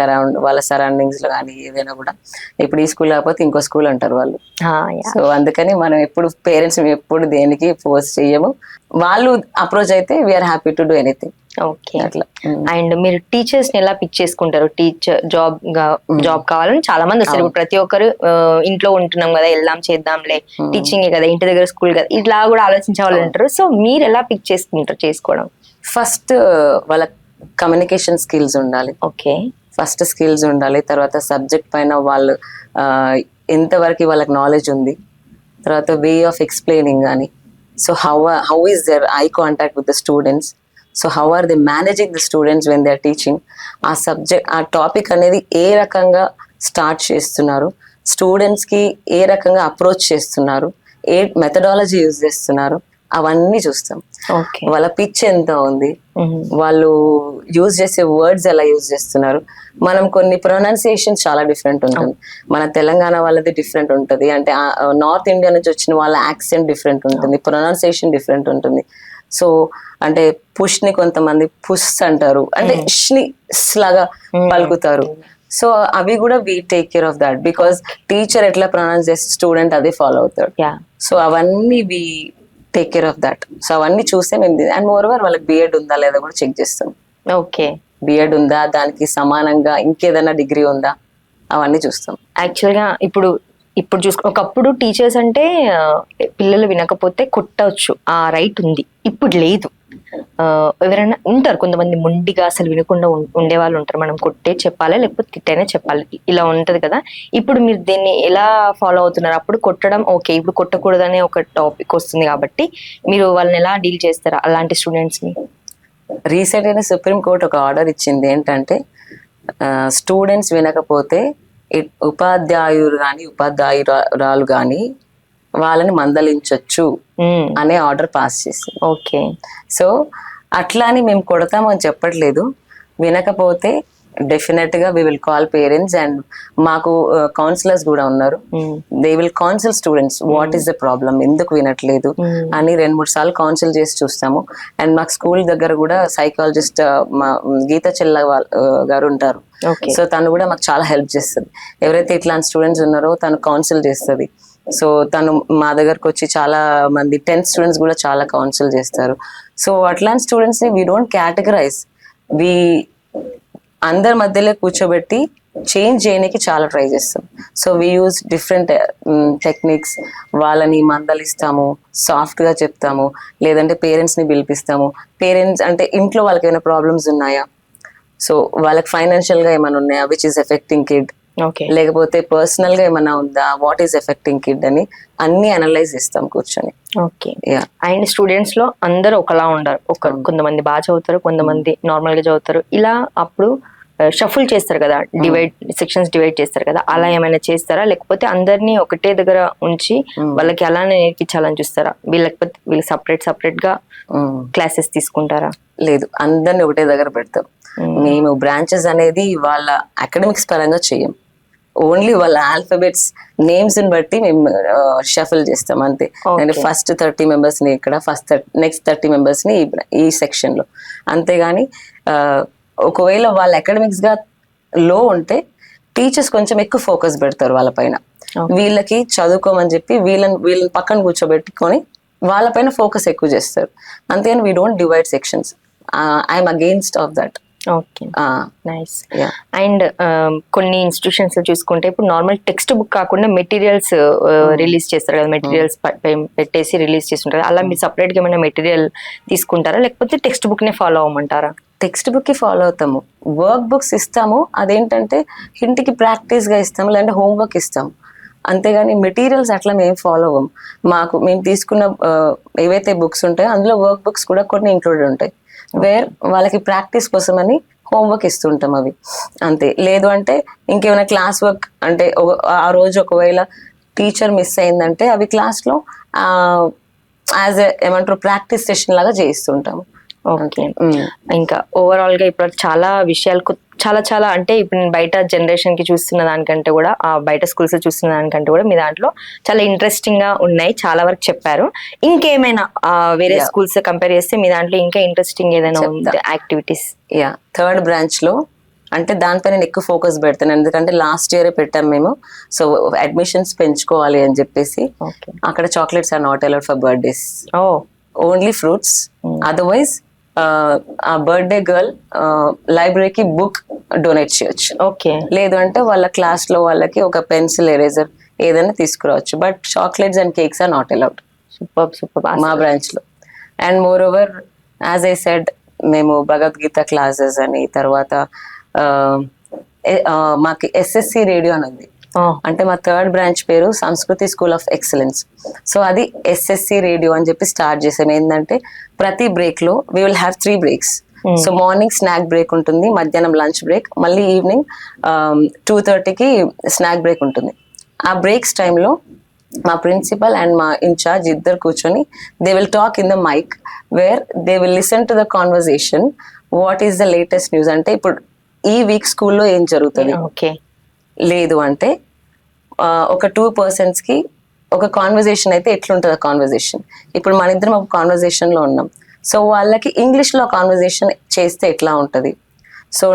వాళ్ళ సరౌండింగ్స్ లో కానీ ఏదైనా కూడా. ఇప్పుడు ఈ స్కూల్ కాకపోతే ఇంకో స్కూల్ అంటారు వాళ్ళు. సో అందుకని మనం ఎప్పుడు పేరెంట్స్ ఎప్పుడు దేనికి ఫోర్స్ చెయ్యము. వాళ్ళు అప్రోచ్ అయితే we are happy to do anything. Okay అట్లా. అండ్ మీరు టీచర్స్ ని ఎలా పిక్ చేసుకుంటారు? టీచర్ జాబ్ కావాలని చాలా మంది వస్తారు. ఇప్పుడు ప్రతి ఒక్కరు ఇంట్లో ఉంటున్నాం కదా, వెళ్దాం చేద్దాంలే, టీచింగ్ కదా, ఇంటి దగ్గర స్కూల్ కదా, ఇట్లా కూడా ఆలోచించే వాళ్ళు ఉంటారు. సో మీరు ఎలా పిక్ చేసుకుంటారు? చేసుకోవడం ఫస్ట్ వాళ్ళ కమ్యూనికేషన్ స్కిల్స్ ఉండాలి. ఓకే, ఫస్ట్ స్కిల్స్ ఉండాలి. తర్వాత సబ్జెక్ట్ పైన వాళ్ళు ఎంతవరకు వాళ్ళకి నాలెడ్జ్ ఉంది. తర్వాత వే ఆఫ్ ఎక్స్ప్లెయినింగ్ కానీ, so how is their eye contact with the students. So how are they managing the students when they are teaching, ఆ సబ్జెక్ట్ ఆ టాపిక్ అనేది ఏ రకంగా స్టార్ట్ చేస్తున్నారు, స్టూడెంట్స్కి ఏ రకంగా అప్రోచ్ చేస్తున్నారు, ఏ మెథడాలజీ యూజ్ చేస్తున్నారు, అవన్నీ చూస్తాం. ఓకే. వాళ్ళ పిచ్ ఎంత ఉంది, వాళ్ళు యూజ్ చేసే వర్డ్స్ ఎలా యూజ్ చేస్తున్నారు. మనం కొన్ని ప్రొనౌన్సియేషన్ చాలా డిఫరెంట్ ఉంటుంది. మన తెలంగాణ వాళ్ళది డిఫరెంట్ ఉంటుంది, అంటే నార్త్ ఇండియా నుంచి వచ్చిన వాళ్ళ యాక్సెంట్ డిఫరెంట్ ఉంటుంది, ప్రొనౌన్సియేషన్ డిఫరెంట్ ఉంటుంది. సో అంటే పుష్ ని కొంతమంది పుష్ అంటారు, అంటే ష్ని లాగా పలుకుతారు. సో అవి కూడా we take care of that, because teacher ఎట్లా ప్రొనౌన్స్ చేస్తే స్టూడెంట్ అదే ఫాలో అవుతాడు. సో అవన్నీ we take care of that. So అవన్నీ చూస్తే మేము, అండ్ మోర్ ఓవర్ వాళ్ళకి బిఎడ్ ఉందా లేదా కూడా చెక్ చేస్తాం. ఓకే. బిఎడ్ ఉందా, దానికి సమానంగా ఇంకేదైనా డిగ్రీ ఉందా, అవన్నీ చూస్తాం. యాక్చువల్గా ఇప్పుడు ఒకప్పుడు టీచర్స్ అంటే పిల్లలు వినకపోతే కొట్టవచ్చు, ఆ రైట్ ఉంది. ఇప్పుడు లేదు. ఎవరైనా ఉంటారు కొంతమంది మొండిగా అసలు వినకుండా ఉండే వాళ్ళు ఉంటారు. మనం కొట్టే చెప్పాలి లేకపోతే తిట్టైనా చెప్పాలి, ఇలా ఉంటది కదా. ఇప్పుడు మీరు దీన్ని ఎలా ఫాలో అవుతున్నారు? అప్పుడు కొట్టడం ఓకే, ఇప్పుడు కొట్టకూడదనే ఒక టాపిక్ వస్తుంది కాబట్టి మీరు వాళ్ళని ఎలా డీల్ చేస్తారా అలాంటి స్టూడెంట్స్ ని? రీసెంట్ గా సుప్రీం కోర్ట్ ఒక ఆర్డర్ ఇచ్చింది ఏంటంటే, స్టూడెంట్స్ వినకపోతే ఉపాధ్యాయురాలు కానీ వాళ్ళని మందలించొచ్చు అనే ఆర్డర్ పాస్ చేసింది. ఓకే. సో అట్లా అని మేము కొడతామని చెప్పట్లేదు. వినకపోతే డెఫినెట్ గా we will call parents, and మాకు కౌన్సిలర్స్ కూడా ఉన్నారు. They will counsel students, what is the problem, ఎందుకు వినట్లేదు అని 2-3 సార్లు కౌన్సిల్ చేసి చూస్తాము. అండ్ మాకు స్కూల్ దగ్గర కూడా సైకాలజిస్ట్ మా గీత చెల్ల గారు ఉంటారు. సో తను కూడా మాకు చాలా హెల్ప్ చేస్తుంది. ఎవరైతే ఇట్లాంటి స్టూడెంట్స్ ఉన్నారో తను కౌన్సిల్ చేస్తుంది. సో తను మా దగ్గరకు వచ్చి చాలా మంది 10th స్టూడెంట్స్ కూడా చాలా కౌన్సిల్ చేస్తారు. సో అట్లాంటి స్టూడెంట్స్ ని వీ డోంట్ కేటగరైజ్, వి అందరి మధ్యలో కూర్చోబెట్టి చేంజ్ చేయడానికి చాలా ట్రై చేస్తాం. So we use different techniques. వాళ్ళని మందలిస్తాము, సాఫ్ట్ గా చెప్తాము, లేదంటే పేరెంట్స్ ని పిలిపిస్తాము. పేరెంట్స్ అంటే ఇంట్లో వాళ్ళకి ఏమైనా ప్రాబ్లమ్స్ ఉన్నాయా, సో వాళ్ళకి ఫైనాన్షియల్ గా ఏమైనా ఉన్నాయా విచ్ ఈస్ ఎఫెక్టింగ్ కిడ్, లేకపోతే పర్సనల్ గా ఏమైనా ఉందా, వాట్ ఈస్ ఎఫెక్టింగ్ కిడ్ అని అన్ని అనలైజ్ చేస్తాం కూర్చొని. ఓకే. అండ్ స్టూడెంట్స్ లో అందరూ ఒకలా ఉండరు. కొంతమంది బాగా చదువుతారు, కొంతమంది నార్మల్ గా చదువుతారు. ఇలా అప్పుడు షఫుల్ చేస్తారు కదా, సెక్షన్స్ డివైడ్ చేస్తారు కదా, అలా ఏమైనా చేస్తారా? లేకపోతే అందరినీ ఒకటే దగ్గర ఉంచి వాళ్ళకి అలానే నేర్పించాలని చూస్తారా? వీళ్ళకి సపరేట్ గా క్లాసెస్ తీసుకుంటారా? లేదు, అందరినీ ఒకటే దగ్గర పెడతాం. మేము బ్రాంచెస్ అనేది వాళ్ళ అకాడమిక్స్ పరంగా చెయ్యం. ఓన్లీ వాళ్ళ ఆల్ఫాబెట్స్ నేమ్స్ ని బట్టి మేము షఫల్ చేస్తాం అంతే. అంటే ఫస్ట్ 30 మెంబర్స్ ని ఇక్కడ, నెక్స్ట్ 30 మెంబర్స్ ని ఈ సెక్షన్ లో. అంతేగాని ఒకవేళ వాళ్ళ అకాడమిక్స్ గా లో ఉంటే టీచర్స్ కొంచెం ఎక్కువ ఫోకస్ పెడతారు వాళ్ళ పైన. వీళ్ళకి చదువుకోమని చెప్పి వీళ్ళని పక్కన కూర్చోబెట్టుకొని వాళ్ళపైన ఫోకస్ ఎక్కువ చేస్తారు. అంతేగాని we don't divide sections. I'm against of that. Okay, nice. And కొన్ని ఇన్స్టిట్యూషన్స్ లో చూసుకుంటే ఇప్పుడు నార్మల్ టెక్స్ట్ బుక్ కాకుండా మెటీరియల్స్ రిలీజ్ చేస్తారు కదా, మెటీరియల్స్ పెట్టేసి రిలీజ్ చేస్తుంటారు. అలా మీరు సపరేట్ గా ఏమైనా మెటీరియల్ తీసుకుంటారా, లేకపోతే టెక్స్ట్ బుక్ నే ఫాలో అవ్వమంటారా? టెక్స్ట్ బుక్ కి ఫాలో అవుతాము. వర్క్ బుక్స్ ఇస్తాము, అదేంటంటే ఇంటికి ప్రాక్టీస్ గా ఇస్తాము, లేదంటే హోంవర్క్ ఇస్తాము. అంతేగాని మెటీరియల్స్ అట్లా మేము ఫాలో అవ్వము. మేము తీసుకున్న ఏవైతే బుక్స్ ఉంటాయో అందులో వర్క్ బుక్స్ కూడా కొన్ని ఇంక్లూడెడ్ ఉంటాయి. వాళ్ళకి ప్రాక్టీస్ కోసం అని హోంవర్క్ ఇస్తుంటాం అవి అంతే. లేదు అంటే ఇంకేమైనా క్లాస్ వర్క్ అంటే ఆ రోజు ఒకవేళ టీచర్ మిస్ అయిందంటే అవి క్లాస్ లో యాజ్ ఏమంటారు ప్రాక్టీస్ సెషన్ లాగా చేయిస్తుంటాము. ఓకే. ఇంకా ఓవరాల్ గా ఇప్పుడు చాలా విషయాలకు చాలా అంటే ఇప్పుడు నేను బయట జనరేషన్ కి చూస్తున్న దానికంటే కూడా, ఆ బయట స్కూల్స్ చూస్తున్న దానికంటే కూడా మీ దాంట్లో చాలా ఇంట్రెస్టింగ్ గా ఉన్నాయి, చాలా వరకు చెప్పారు. ఇంకేమైనా వేరే స్కూల్స్ కంపేర్ చేస్తే మీ దాంట్లో ఇంకా ఇంట్రెస్టింగ్ ఏదైనా ఉంది యాక్టివిటీస్? థర్డ్ బ్రాంచ్ లో అంటే దానిపై నేను ఎక్కువ ఫోకస్ పెడతాను, ఎందుకంటే లాస్ట్ ఇయర్ పెట్టాం మేము. సో అడ్మిషన్స్ పెంచుకోవాలి అని చెప్పేసి అక్కడ chocolates are not allowed for birthdays, only fruits. Otherwise ఆ బర్త్డే గర్ల్ లైబ్రరీకి బుక్ డొనేట్ చేయొచ్చు. ఓకే. లేదు అంటే వాళ్ళ క్లాస్ లో వాళ్ళకి ఒక పెన్సిల్, ఎరేజర్ ఏదైనా తీసుకురావచ్చు. But chocolates and cakes are not allowed మా బ్రాంచ్ లో. And moreover as I said, మేము భగవద్గీత క్లాసెస్ అని, తర్వాత మాకు SSC రేడియో అని ఉంది. అంటే మా థర్డ్ బ్రాంచ్ పేరు సంస్కృతి స్కూల్ ఆఫ్ ఎక్సలెన్స్. సో అది SSC రేడియో అని చెప్పి స్టార్ట్ చేసాం. ఏంటంటే ప్రతి బ్రేక్ లో we will have 3 breaks. So morning snack break ఉంటుంది, మధ్యాహ్నం లంచ్ బ్రేక్, మళ్ళీ ఈవినింగ్ 2:30కి స్నాక్ బ్రేక్ ఉంటుంది. ఆ బ్రేక్స్ టైంలో మా ప్రిన్సిపల్ అండ్ మా ఇన్ఛార్జ్ ఇద్దరు కూర్చొని they will talk in the mic where they will listen to the conversation. What is the latest news, అంటే ఇప్పుడు ఈ వీక్ స్కూల్లో ఏం జరుగుతుంది, లేదు అంటే ఒక 2 persons కి ఒక కాన్వర్సేషన్ అయితే ఎట్లుంటుంది ఆ కాన్వర్సేషన్. ఇప్పుడు మన ఇద్దరం ఒక కాన్వర్సేషన్ లో ఉన్నాం, సో వాళ్ళకి ఇంగ్లీష్ లో కాన్వర్సేషన్ చేస్తే ఎట్లా ఉంటది. So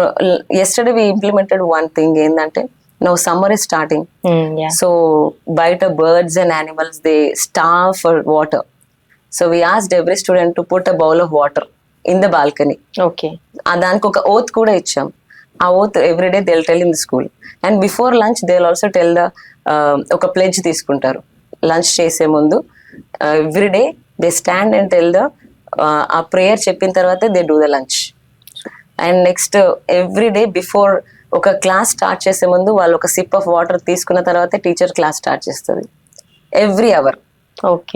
yesterday we implemented one thing ఏంటంటే now summer is starting. So బయట birds and animals they starve for water. So we asked every student to put a bowl of water in the balcony. దానికి ఒక oath కూడా ఇచ్చాం. ఆ oath every day they'll tell in the school, and before lunch they'll also tell the ఒక pledge తీసుకుంటారు lunch చేసే ముందు. Every day they stand and tell the ఆ ప్రేయర్ చెప్పిన తర్వాత they do the lunch. And next every day before ఒక class start చేసే ముందు వాళ్ళు ఒక సిప్ ఆఫ్ వాటర్ తీసుకున్న తర్వాత టీచర్ క్లాస్ స్టార్ట్ చేస్తుంది. Every hour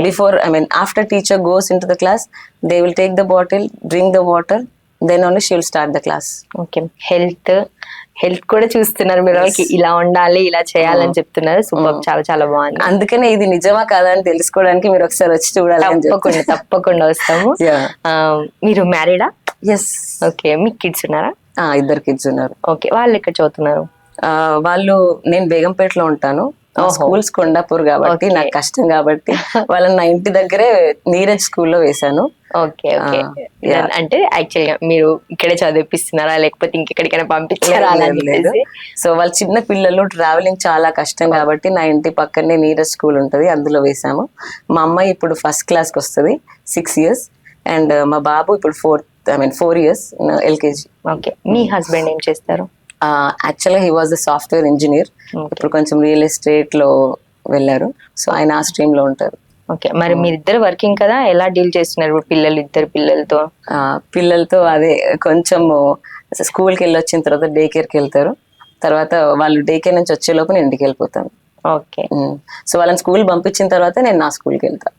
before after teacher goes into the class they will take the bottle, drink the water, then only she will start the class. Health కూడా చూస్తున్నారు మీరు, వాళ్ళకి ఇలా ఉండాలి ఇలా చేయాలని చెప్తున్నారు. సూపర్, చాలా చాలా బాగుంది. అందుకనే ఇది నిజమా కాదా అని తెలుసుకోవడానికి మీరు ఒకసారి వచ్చి చూడాలి. తప్పకుండా వస్తాము. మీరు మ్యారీడా? ఎస్. ఓకే, మీకు కిడ్స్ ఉన్నారా? 2 kids ఉన్నారు. ఓకే, వాళ్ళు ఎక్కడ చదువుతున్నారు? వాళ్ళు, నేను బేగంపేటలో ఉంటాను, స్కూల్స్ కొండాపూర్ కాబట్టి నాకు కష్టం కాబట్టి వాళ్ళని నా ఇంటి దగ్గరే నీరజ్ స్కూల్లో వేశాను. Okay okay. అంటే యాక్చువల్గా మీరు ఇక్కడే చదివిస్తున్నారా లేకపోతే ఇంకెక్కడికైనా పంపించారా? సో వాళ్ళ చిన్న పిల్లలు, ట్రావెలింగ్ చాలా కష్టం కాబట్టి నా ఇంటి పక్కనే నీరజ్ స్కూల్ ఉంటది, అందులో వేసాము. మా అమ్మాయి ఇప్పుడు ఫస్ట్ క్లాస్కి వస్తుంది, 6 years, అండ్ మా బాబు ఇప్పుడు 4 years LKG. ఓకే, మీ హస్బెండ్ ఏం చేస్తారు? యాక్చువల్గా he was the software engineer, ఇప్పుడు కొంచెం రియల్ ఎస్టేట్ లో వెళ్ళారు. సో ఆయన ఆ స్ట్రీమ్ లో ఉంటారు. ఓకే, మరి మీరిద్దరు వర్కింగ్ కదా, ఎలా డీల్ చేస్తున్నారు ఇద్దరు పిల్లలతో? అదే కొంచెం స్కూల్కి వెళ్ళి వచ్చిన తర్వాత డే కేర్కి వెళ్తారు, తర్వాత వాళ్ళు డే కేర్ నుంచి వచ్చే లోపు నేను ఇంటికి వెళ్ళిపోతాను. ఓకే, సో వాళ్ళని స్కూల్ పంపించిన తర్వాత నేను నా స్కూల్కి వెళ్తాను.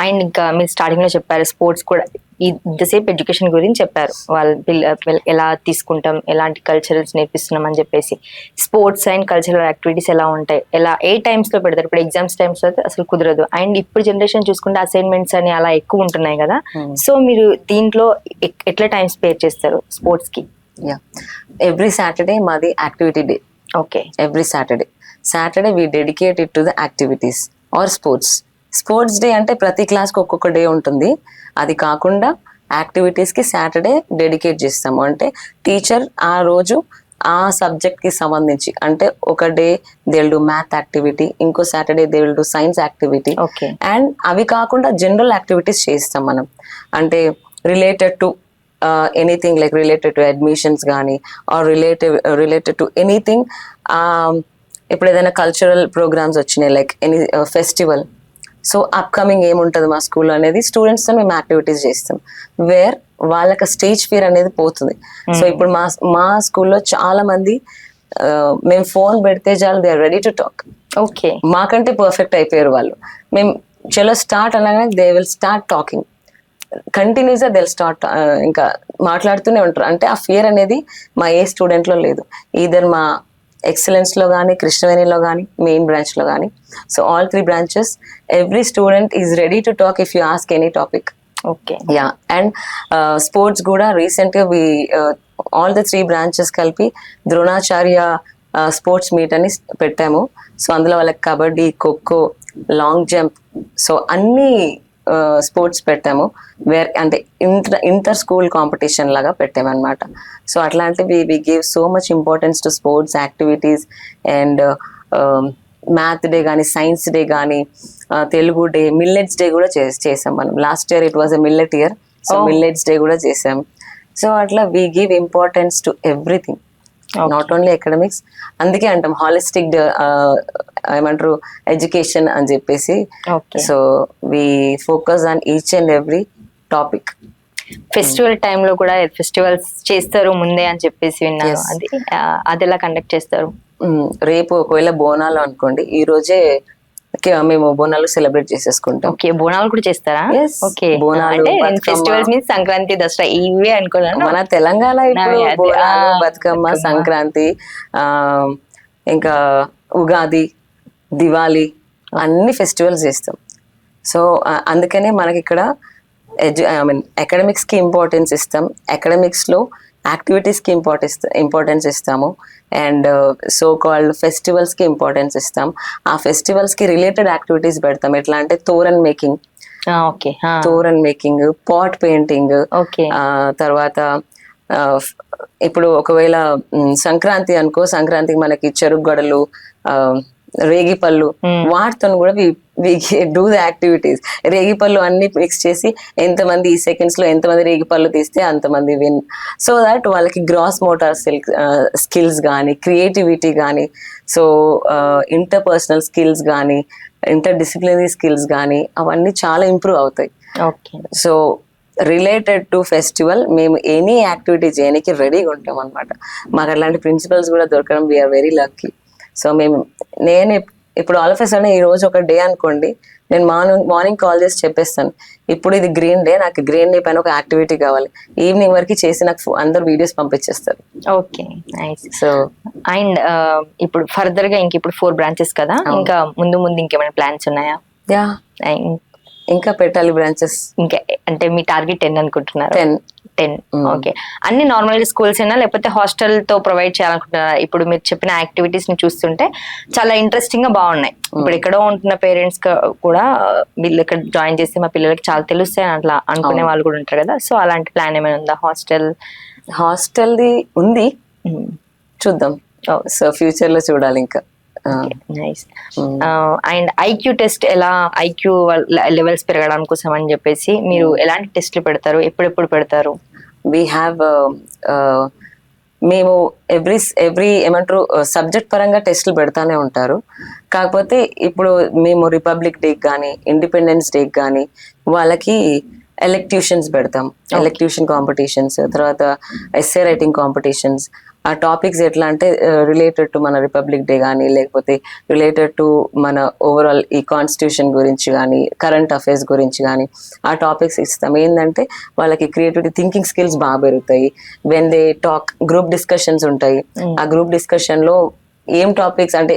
అండ్ ఇంకా మీరు స్టార్టింగ్ లో చెప్పారు స్పోర్ట్స్ కూడా, ఇంతసేపు ఎడ్యుకేషన్ గురించి చెప్పారు, వాళ్ళ ఎలా తీసుకుంటాం, ఎలాంటి కల్చరల్స్ నేర్పిస్తున్నాం అని చెప్పేసి. స్పోర్ట్స్ అండ్ కల్చరల్ యాక్టివిటీస్ ఎలా ఉంటాయి, ఎలా ఏ టైమ్స్ లో పెడతారు? ఇప్పుడు ఎగ్జామ్స్ టైమ్స్ లో అసలు కుదరదు, అండ్ ఇప్పుడు జనరేషన్ చూసుకుంటే అసైన్మెంట్స్ అని అలా ఎక్కువ ఉంటున్నాయి కదా. సో మీరు దీంట్లో ఎట్లా టైం స్పేర్ చేస్తారు స్పోర్ట్స్ కి? ఎవ్రీ సాటర్డే మాది activity day. Okay, every Saturday we dedicate it to the activities or sports day. అంటే ప్రతి క్లాస్కి ఒక్కొక్క డే ఉంటుంది. అది కాకుండా యాక్టివిటీస్కి సాటర్డే డెడికేట్ చేస్తాము. అంటే టీచర్ ఆ రోజు ఆ సబ్జెక్ట్కి సంబంధించి, అంటే ఒక day they will do math activity, ఇంకో Saturday they will do science activity, and అవి కాకుండా జనరల్ యాక్టివిటీస్ చేస్తాం మనం. అంటే related to anything, like related to admissions కానీ ఆర్ రిలేటెడ్ టు ఎనీథింగ్. ఇప్పుడు ఏదైనా కల్చరల్ ప్రోగ్రామ్స్ వచ్చినాయి, like any festival, so upcoming ఏముంటుంది మా స్కూల్లో అనేది స్టూడెంట్స్తో మేము యాక్టివిటీస్ చేస్తాం, వేర్ వాళ్ళకి స్టేజ్ ఫియర్ అనేది పోతుంది. సో ఇప్పుడు మా స్కూల్లో చాలా మంది మేము ఫోన్ పెడితే చాలు they are ready to talk. Okay, మాకంటే పర్ఫెక్ట్ అయిపోయారు వాళ్ళు. మేము చలో స్టార్ట్ అనగానే దే విల్ స్టార్ట్ టాకింగ్ కంటిన్యూస్గా, దే విల్ స్టార్ట్ ఇంకా మాట్లాడుతూనే ఉంటారు. అంటే ఆ ఫియర్ అనేది మా ఏ స్టూడెంట్లో లేదు, ఈదర్ మా ఎక్సలెన్స్ లో కానీ, కృష్ణవేణిలో కానీ, మెయిన్ బ్రాంచ్ లో కానీ. So all 3 branches, every student is ready to talk if you ask any topic. Okay, yeah. And sports కూడా రీసెంట్ గా ఆల్ ద 3 branches కలిపి ద్రోణాచార్య స్పోర్ట్స్ మీట్ అని పెట్టాము. సో అందులో వాళ్ళకి kabaddi, kho kho, long jump, so అన్ని స్పోర్ట్స్ పెట్టాము, వేర్ అంటే ఇంటర్ స్కూల్ కాంపిటీషన్ లాగా పెట్టామన్నమాట. సో అట్లాంటివి we give so much importance to sports activities. And math day కానీ, సైన్స్ డే కానీ, తెలుగు డే, మిల్లెట్స్ డే కూడా చేసాం మనం. Last year it was a millet year, so millets day కూడా చేసాం. సో అట్లా we give importance to everything, not only academics. అందుకే అంటాం హాలిస్టిక్ ఏమంటారు ఎడ్యుకేషన్ అని చెప్పేసి. So we focus on each and every topic. Festival టైంలో కూడా ఫెస్టివల్స్ చేస్తారు ముందే అని చెప్పేసి విన్నాను, అది ఎలా కండక్ట్ చేస్తారు? రేపు ఒకవేళ బోనాలు అనుకోండి, ఈ రోజే మేము బోనాలు సెలబ్రేట్ చేసేసుకుంటాం. ఓకే, బోనాలు కూడా చేస్తారా? Yes, ఓకే, బోనాలు, అంటే బతుకమ్మ. ఫెస్టివల్స్ మీన్స్ సంక్రాంతి, దసరా ఇవే అనుకున్నాను. మన తెలంగాణ ఇప్పుడు అదే, బోనాలు, ఆ, బతుకమ్మ, బతుకమ్మ. సంక్రాంతి, ఆ ఇంకా ఉగాది, దివాలి, అన్ని ఫెస్టివల్స్ చేస్తాం. సో అందుకనే మనకి ఇక్కడ అకాడమిక్స్ కి ఇంపార్టెన్స్ ఇస్తాం, అకాడమిక్స్ లో యాక్టివిటీస్ కి ఇంపార్టెన్స్ ఇస్తాము, అండ్ సో కాల్డ్ ఫెస్టివల్స్ కి ఇంపార్టెన్స్ ఇస్తాం. ఆ ఫెస్టివల్స్ కి రిలేటెడ్ యాక్టివిటీస్ పెడతాం. ఎట్లా అంటే toran making, okay, toran making, pot painting, okay, తర్వాత ఆ, ఇప్పుడు ఒకవేళ సంక్రాంతి అనుకో, సంక్రాంతికి మనకి చెరుకు గడలు, రేగిపళ్ళు, వాటితో కూడా డూ ద యాక్టివిటీస్. రేగిపళ్ళు అన్ని మిక్స్ చేసి ఎంతమంది ఈ సెకండ్స్ లో ఎంతమంది రేగిపళ్ళు తీస్తే అంతమంది విన్. సో దట్ వాళ్ళకి గ్రాస్ మోటార్ స్కిల్స్ కానీ, క్రియేటివిటీ కానీ, సో ఇంటర్పర్సనల్ స్కిల్స్ కానీ, ఇంటర్ డిసిప్లినరీ స్కిల్స్ కానీ అవన్నీ చాలా ఇంప్రూవ్ అవుతాయి. Okay. So related to festival మేము ఎనీ యాక్టివిటీ చేయడానికి రెడీగా ఉంటాం అనమాట. మాకు అట్లాంటి ప్రిన్సిపల్స్ కూడా దొరకడం వీఆర్ వెరీ లక్కీ. సో నేను ఇప్పుడు ఆల్ ఆఫ్ ఎ సడన్ ఈ రోజు ఒక డే అనుకోండి, నేను మార్నింగ్ కాల్ చేసి చెప్పేస్తాను, ఇప్పుడు ఇది గ్రీన్ డే, నాకు గ్రీన్ డే పైన ఒక యాక్టివిటీ కావాలి, ఈవినింగ్ వరకు చేసి నాకు అందరు వీడియోస్ పంపించేస్తారు. Okay, nice. సో అండ్ ఇప్పుడు ఫర్దర్ గా ఇప్పుడు 4 బ్రాంచెస్ కదా, ఇంకా ముందు ఇంకేమైనా ప్లాన్స్ ఉన్నాయా? యా, ఇంకా పెట్టాలి బ్రాంచెస్. ఇంకా అంటే మీ టార్గెట్ 10 అనుకుంటున్నారు? 10. ఓకే. అన్ని నార్మల్ గా స్కూల్స్ అయినా లేకపోతే హాస్టల్ తో ప్రొవైడ్ చేయాలనుకుంటున్నారా? ఇప్పుడు మీరు చెప్పిన యాక్టివిటీస్ ని చూస్తుంటే చాలా ఇంట్రెస్టింగ్ గా బాగున్నాయి. ఇప్పుడు ఎక్కడో ఉంటున్న పేరెంట్స్ కూడా వీళ్ళు ఇక్కడ జాయిన్ చేస్తే మా పిల్లలకి చాలా తెలుస్తాయి అట్లా అనుకునే వాళ్ళు కూడా ఉంటారు కదా. సో అలాంటి ప్లాన్ ఏమైనా ఉందా? హాస్టల్ది ఉంది, చూద్దాం. సో ఫ్యూచర్ లో చూడాలి ఇంకా. నైస్. అండ్ ఐక్యూ టెస్ట్ ఎలా, ఐక్యూ లెవెల్స్ పెరగడం కోసం అని చెప్పేసి మీరు ఎలాంటి టెస్ట్లు పెడతారు, ఎప్పుడెప్పుడు పెడతారు? వీ హ్యావ్ మేము ఎవ్రీ ఏమంటారు సబ్జెక్ట్ పరంగా టెస్టులు పెడతానే ఉంటారు. కాకపోతే ఇప్పుడు మేము రిపబ్లిక్ డేకి కానీ, ఇండిపెండెన్స్ డేకి కానీ వాళ్ళకి ఎలెక్ట్యూషన్స్ పెడతాం. ఎలెక్ట్యూషన్ కాంపిటీషన్స్, తర్వాత ఎస్సే రైటింగ్ కాంపిటీషన్స్. ఆ టాపిక్స్ ఎట్లా అంటే రిలేటెడ్ టు మన రిపబ్లిక్ డే కానీ, లేకపోతే రిలేటెడ్ టు మన ఓవరాల్ ఈ కాన్స్టిట్యూషన్ గురించి కానీ, కరెంట్ అఫైర్స్ గురించి కానీ ఆ టాపిక్స్ ఇస్తాం. ఏంటంటే వాళ్ళకి క్రియేటివిటీ, థింకింగ్ స్కిల్స్ బాగా పెరుగుతాయి. When they talk, group discussions ఉంటాయి. ఆ గ్రూప్ డిస్కషన్ లో ఏం టాపిక్స్ అంటే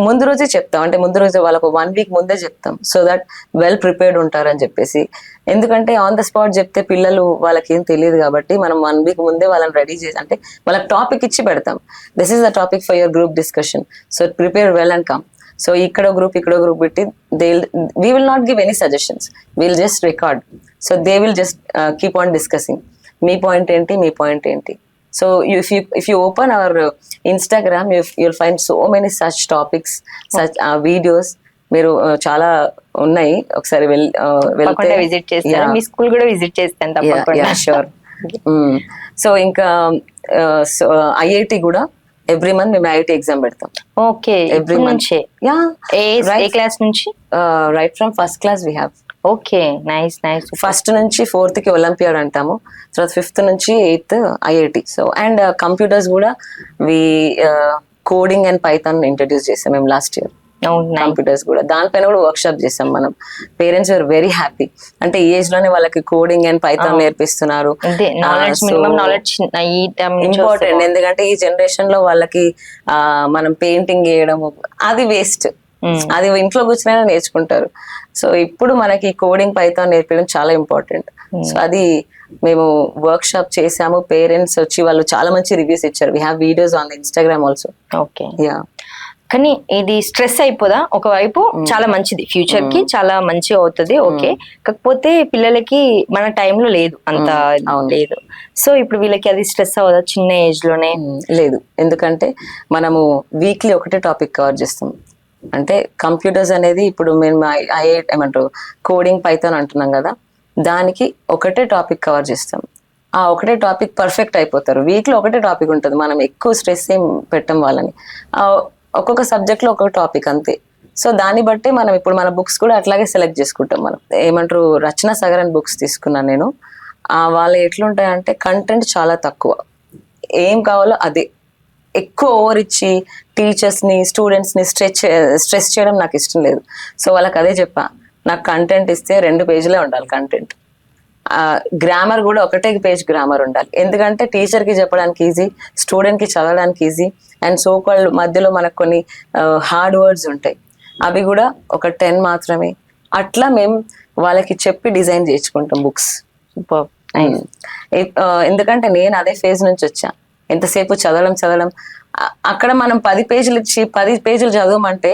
ముందు రోజే చెప్తాం, అంటే ముందు రోజే వాళ్ళకు 1 వీక్ ముందే చెప్తాం, సో దట్ వెల్ ప్రిపేర్డ్ ఉంటారని చెప్పేసి. ఎందుకంటే ఆన్ ద స్పాట్ చెప్తే పిల్లలు వాళ్ళకి ఏం తెలియదు కాబట్టి మనం 1 వీక్ ముందే వాళ్ళని రెడీ చేసి, అంటే వాళ్ళకి టాపిక్ ఇచ్చి పెడతాం. This is the topic for your group discussion, so prepare well and come. So ఇక్కడ గ్రూప్ పెట్టి we will not give any suggestions, wheel just record. So they will just keep on discussing, me point ఏంటి, మీ point ఏంటి. So if you open our Instagram, you'll find so many such topics, such videos. మీరు చాలా ఉన్నాయి, ఒకసారి వెళ్తే visit చేస్తాను. మీ school కూడా visit చేస్తాను తప్పకుండా. షూర్. సో ఇంకా ఐఐటి కూడా ఎవ్రీ మంత్ మేము ఐఐటి ఎగ్జామ్ పెడతాం. Okay, every month. ఏ క్లాస్ నుంచి? Right from first class we have. Okay, nice. First నుంచి 4th కి ఒలింపియాడ్ అంటాము, తర్వాత 5th నుంచి 8th IIT. So and computers కూడా కోడింగ్ అండ్ పైథాన్ ఇంట్రడ్యూస్ చేసాం మేము లాస్ట్ ఇయర్. కంప్యూటర్స్ కూడా దానిపైన కూడా వర్క్ షాప్ చేసాం మనం. పేరెంట్స్ ఆర్ వెరీ హ్యాపీ, అంటే ఈ ఏజ్ లోనే వాళ్ళకి కోడింగ్ అండ్ పైథాన్ నేర్పిస్తున్నారు. ఇంపార్టెంట్, ఎందుకంటే ఈ జనరేషన్ లో వాళ్ళకి మనం పెయింటింగ్ వేయడం అది వేస్ట్, అది ఇంట్లో కూర్చునే నేర్చుకుంటారు. సో ఇప్పుడు మనకి కోడింగ్ పైథాన్ నేర్పించడం చాలా ఇంపార్టెంట్. సో అది మేము వర్క్ షాప్ చేసాము. పేరెంట్స్ వచ్చి వాళ్ళు చాలా మంచి రివ్యూస్ ఇచ్చారు. We have videos on Instagram also. Okay, yeah. కానీ ఇది స్ట్రెస్ అయిపోదా? ఒకవైపు చాలా మంచిది, ఫ్యూచర్ కి చాలా మంచిగా అవుతుంది. ఓకే, కాకపోతే పిల్లలకి మన టైంలో లేదు, అంత లేదు. సో ఇప్పుడు వీళ్ళకి అది స్ట్రెస్ అవ్వదా చిన్న ఏజ్ లోనే? లేదు, ఎందుకంటే మనము వీక్లీ ఒకటే టాపిక్ కవర్ చేస్తాం. అంటే కంప్యూటర్స్ అనేది ఇప్పుడు మేము ఏమంటారు కోడింగ్ పైథాన్ అంటున్నాం కదా, దానికి ఒకటే టాపిక్ కవర్ చేస్తాం. ఆ ఒకటే టాపిక్ పర్ఫెక్ట్ అయిపోతారు. వీక్లో ఒకటే టాపిక్ ఉంటుంది, మనం ఎక్కువ స్ట్రెస్ ఏం పెట్టం వాళ్ళని. ఒక్కొక్క సబ్జెక్ట్ లో ఒక్కొక్క టాపిక్ అంతే. సో దాన్ని బట్టి మనం ఇప్పుడు మన బుక్స్ కూడా అట్లాగే సెలెక్ట్ చేసుకుంటాం. మనం ఏమంటారు రచనా సాగర్ అని బుక్స్ తీసుకున్నాను నేను. వాళ్ళు ఎట్లుంటాయంటే కంటెంట్ చాలా తక్కువ, ఏం కావాలో అదే, ఎక్కువ ఓవర్ ఇచ్చి టీచర్స్ని స్టూడెంట్స్ని స్ట్రెస్ చేయడం నాకు ఇష్టం లేదు. సో వాళ్ళకి అదే చెప్పా, నాకు కంటెంట్ ఇస్తే 2 పేజీలే ఉండాలి కంటెంట్. గ్రామర్ కూడా ఒకటే పేజ్ గ్రామర్ ఉండాలి. ఎందుకంటే టీచర్కి చెప్పడానికి ఈజీ, స్టూడెంట్కి చదవడానికి ఈజీ. అండ్ సో కాల్డ్ మధ్యలో మనకు కొన్ని హార్డ్ వర్డ్స్ ఉంటాయి, అవి కూడా ఒక 10 మాత్రమే. అట్లా మేము వాళ్ళకి చెప్పి డిజైన్ చేయించుకుంటాం బుక్స్. ఎందుకంటే నేను అదే ఫేజ్ నుంచి వచ్చా. ఎంతసేపు చదవడం అక్కడ మనం 10 పేజీలు ఇచ్చి 10 పేజీలు చదవమంటే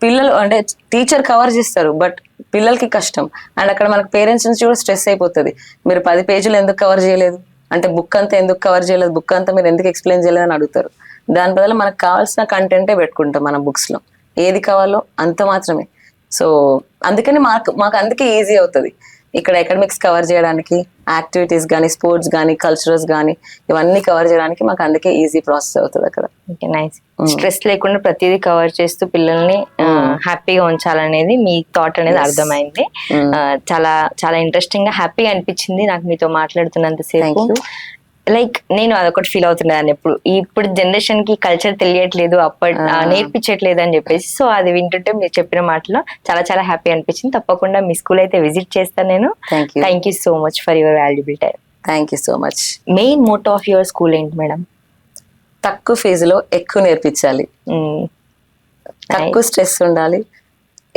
పిల్లలు అంటే టీచర్ కవర్ చేస్తారు, బట్ పిల్లలకి కష్టం. అండ్ అక్కడ మనకు పేరెంట్స్ నుంచి కూడా స్ట్రెస్ అయిపోతుంది, మీరు 10 పేజీలు ఎందుకు కవర్ చేయలేదు అంటే, బుక్ అంతా ఎందుకు కవర్ చేయలేదు, బుక్ అంతా మీరు ఎందుకు ఎక్స్ప్లెయిన్ చేయలేదు అని అడుగుతారు. దాని బదులు మనకు కావాల్సిన కంటెంటే పెట్టుకుంటాం మన బుక్స్లో, ఏది కావాలో అంత మాత్రమే. సో అందుకని మాకు అందుకే ఈజీ అవుతుంది ఇక్కడ అకాడమిక్స్ కవర్ చేయడానికి, యాక్టివిటీస్ కానీ, స్పోర్ట్స్ కానీ, కల్చరల్స్ కానీ, ఇవన్నీ కవర్ చేయడానికి మాకు అందుకే ఈజీ ప్రాసెస్ అవుతుంది అక్కడ. నైస్. స్ట్రెస్ లేకుండా ప్రతిదీ కవర్ చేస్తూ పిల్లల్ని హ్యాపీగా ఉంచాలనేది మీ థాట్ అనేది అర్థమైంది. చాలా చాలా ఇంట్రెస్టింగ్ గా హ్యాపీగా అనిపించింది నాకు మీతో మాట్లాడుతున్నంతసేపు. లైక్ నేను అదొకటి ఫీల్ అవుతున్నాను ఎప్పుడు, ఇప్పుడు జనరేషన్ కి కల్చర్ తెలియట్లేదు, నేర్పించట్లేదు అని చెప్పేసి. సో అది వింటుంటే మీరు చెప్పిన మాటలో చాలా చాలా హ్యాపీ అనిపించింది. తప్పకుండా మీ స్కూల్ అయితే విజిట్ చేస్తాను నేను. Thank you so much for your valuable time. Thank you so much. Main motto of your school ఏంటి మేడం? తక్కువ ఫీజులో ఎక్కువ నేర్పించాలి, తక్కువ స్ట్రెస్ ఉండాలి,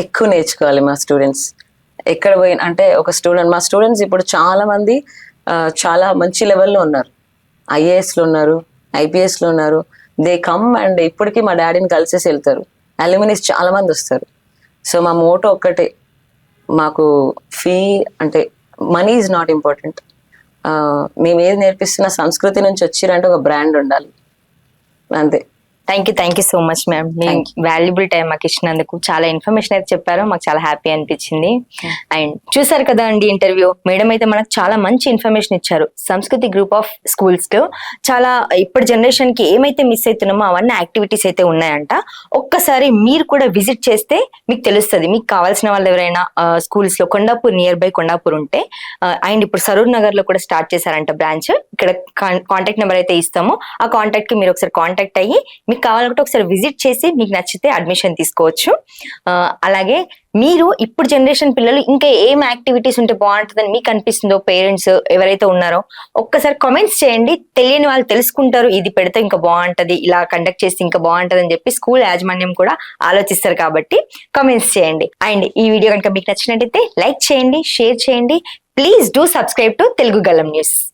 ఎక్కువ నేర్చుకోవాలి మా స్టూడెంట్స్. ఎక్కడ పోయిన అంటే మా స్టూడెంట్స్ ఇప్పుడు చాలా మంది చాలా మంచి లెవెల్లో ఉన్నారు, ఐఏఎస్లో ఉన్నారు, ఐపీఎస్లో ఉన్నారు. దే కమ్ అండ్ ఇప్పటికీ మా డాడీని కలిసేసి వెళ్తారు. అల్యూమినీస్ చాలా మంది వస్తారు. సో మా మోటో ఒక్కటే, మాకు ఫీ అంటే మనీ ఈజ్ నాట్ ఇంపార్టెంట్. మేము ఏది నేర్పిస్తున్నా సంస్కృతి నుంచి వచ్చిరంటే ఒక బ్రాండ్ ఉండాలి, అంతే. Thank you so much ma'am. Me valuable time మాకు ఇచ్చినందుకు, చాలా ఇన్ఫర్మేషన్ అయితే చెప్పారు, మాకు చాలా హ్యాపీ అనిపించింది. అండ్ చూసారు కదా అండి ఇంటర్వ్యూ, మేడం అయితే మనకు చాలా మంచి ఇన్ఫర్మేషన్ ఇచ్చారు. సంస్కృతి గ్రూప్ ఆఫ్ స్కూల్స్ లో చాలా ఇప్పుడు జనరేషన్ కి ఏమైతే మిస్ అవుతున్నామో అవన్నీ యాక్టివిటీస్ అయితే ఉన్నాయంట. ఒక్కసారి మీరు కూడా విజిట్ చేస్తే మీకు తెలుస్తుంది. మీకు కావాల్సిన వాళ్ళు ఎవరైనా స్కూల్స్ లో కొండాపూర్ నియర్ బై కొండాపూర్ ఉంటే, అండ్ ఇప్పుడు సరూర్ నగర్ లో కూడా స్టార్ట్ చేశారంట బ్రాంచ్. ఇక్కడ కాంటాక్ట్ నెంబర్ అయితే ఇస్తాము, ఆ కాంటాక్ట్ కి మీరు ఒకసారి కాంటాక్ట్ అయ్యి మీకు కావాలంటే ఒకసారి విజిట్ చేసి మీకు నచ్చితే అడ్మిషన్ తీసుకోవచ్చు. అలాగే మీరు ఇప్పుడు జనరేషన్ పిల్లలు ఇంకా ఏం యాక్టివిటీస్ ఉంటే బాగుంటుందని మీకు అనిపిస్తుందో, పేరెంట్స్ ఎవరైతే ఉన్నారో ఒక్కసారి కామెంట్స్ చేయండి. తెలియని వాళ్ళు తెలుసుకుంటారు, ఇది పెడితే ఇంకా బాగుంటది, ఇలా కండక్ట్ చేస్తే ఇంకా బాగుంటది అని చెప్పి స్కూల్ యాజమాన్యం కూడా ఆలోచిస్తారు. కాబట్టి కామెంట్స్ చేయండి. అండ్ ఈ వీడియో కనుక మీకు నచ్చినట్టయితే లైక్ చేయండి, షేర్ చేయండి. Please do subscribe to Telugu గలం న్యూస్.